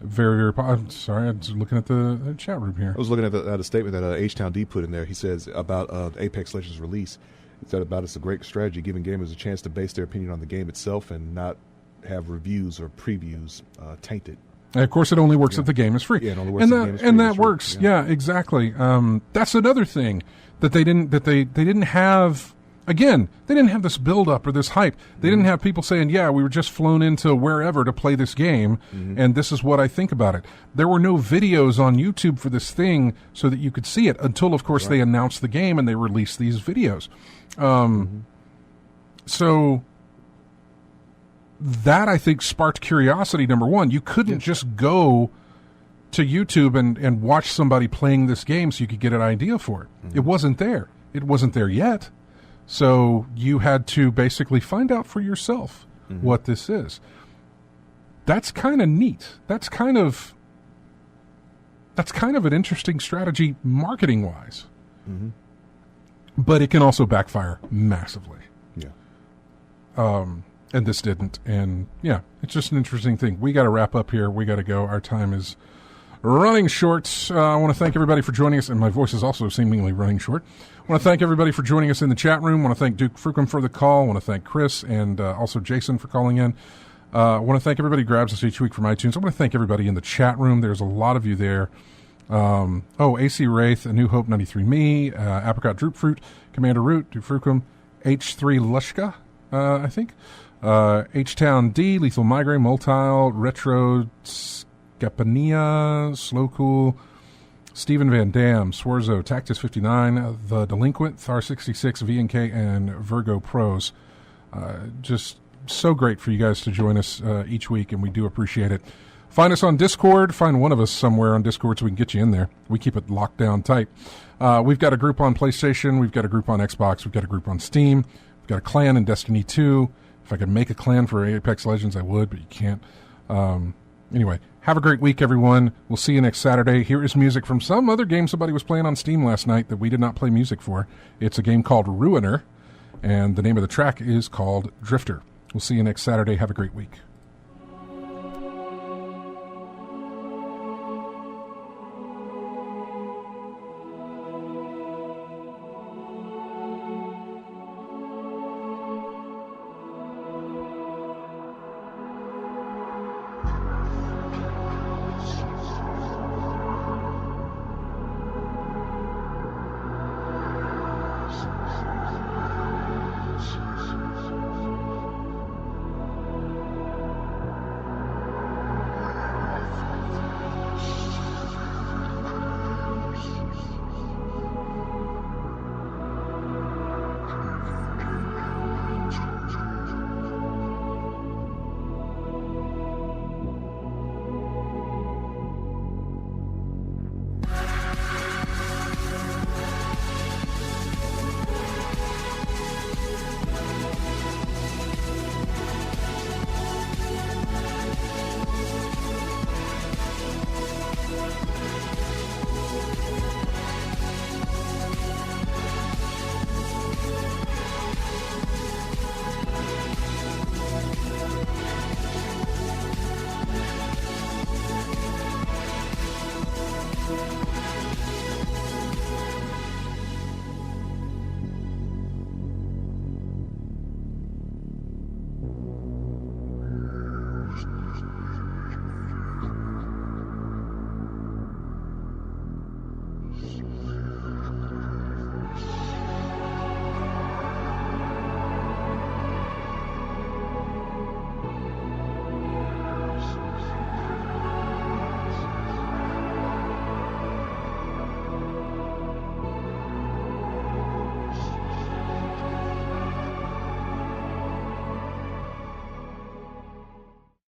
very I'm sorry, I'm just looking at the chat room here. I was looking at a statement that H-Town D put in there. He says about Apex Legends release. He said about it's a great strategy, giving gamers a chance to base their opinion on the game itself and not have reviews or previews tainted. And of course, it only works if the game is free. Yeah, it only works if the game is free. And that works. Yeah, exactly. That's another thing that they didn't have. Again, they didn't have this build-up or this hype. They didn't have people saying, yeah, we were just flown into wherever to play this game, and this is what I think about it. There were no videos on YouTube for this thing so that you could see it until, of course, they announced the game and they released these videos. So that, I think, sparked curiosity, number one. You couldn't just go to YouTube and watch somebody playing this game so you could get an idea for it. It wasn't there. It wasn't there yet. So you had to basically find out for yourself what this is. That's kind of neat. That's kind of an interesting strategy marketing-wise. But it can also backfire massively. Yeah. And this didn't. And, yeah, it's just an interesting thing. We got to wrap up here. We got to go. Our time is running short. I want to thank everybody for joining us. And my voice is also seemingly running short. I want to thank everybody for joining us in the chat room. I want to thank Duke Frucom for the call. I want to thank Chris and also Jason for calling in. I want to thank everybody who grabs us each week from iTunes. I want to thank everybody in the chat room. There's a lot of you there. AC Wraith, A New Hope 93 Me, Apricot Droop Fruit, Commander Root, Duke Frucom, H3 Lushka, I think. H-Town D, Lethal Migraine, Multile, Retro Scapania, Slow Cool, Stephen Van Dam, Swerzo, Tactus 59, The Delinquent, Thar 66, VNK, and Virgo Pros. Just so great for you guys to join us each week, and we do appreciate it. Find us on Discord. Find one of us somewhere on Discord so we can get you in there. We keep it locked down tight. We've got a group on PlayStation. We've got a group on Xbox. We've got a group on Steam. We've got a clan in Destiny 2. If I could make a clan for Apex Legends, I would, but you can't. Anyway, have a great week, everyone. We'll see you next Saturday. Here is music from some other game somebody was playing on Steam last night that we did not play music for. It's a game called Ruiner, and the name of the track is called Drifter. We'll see you next Saturday. Have a great week.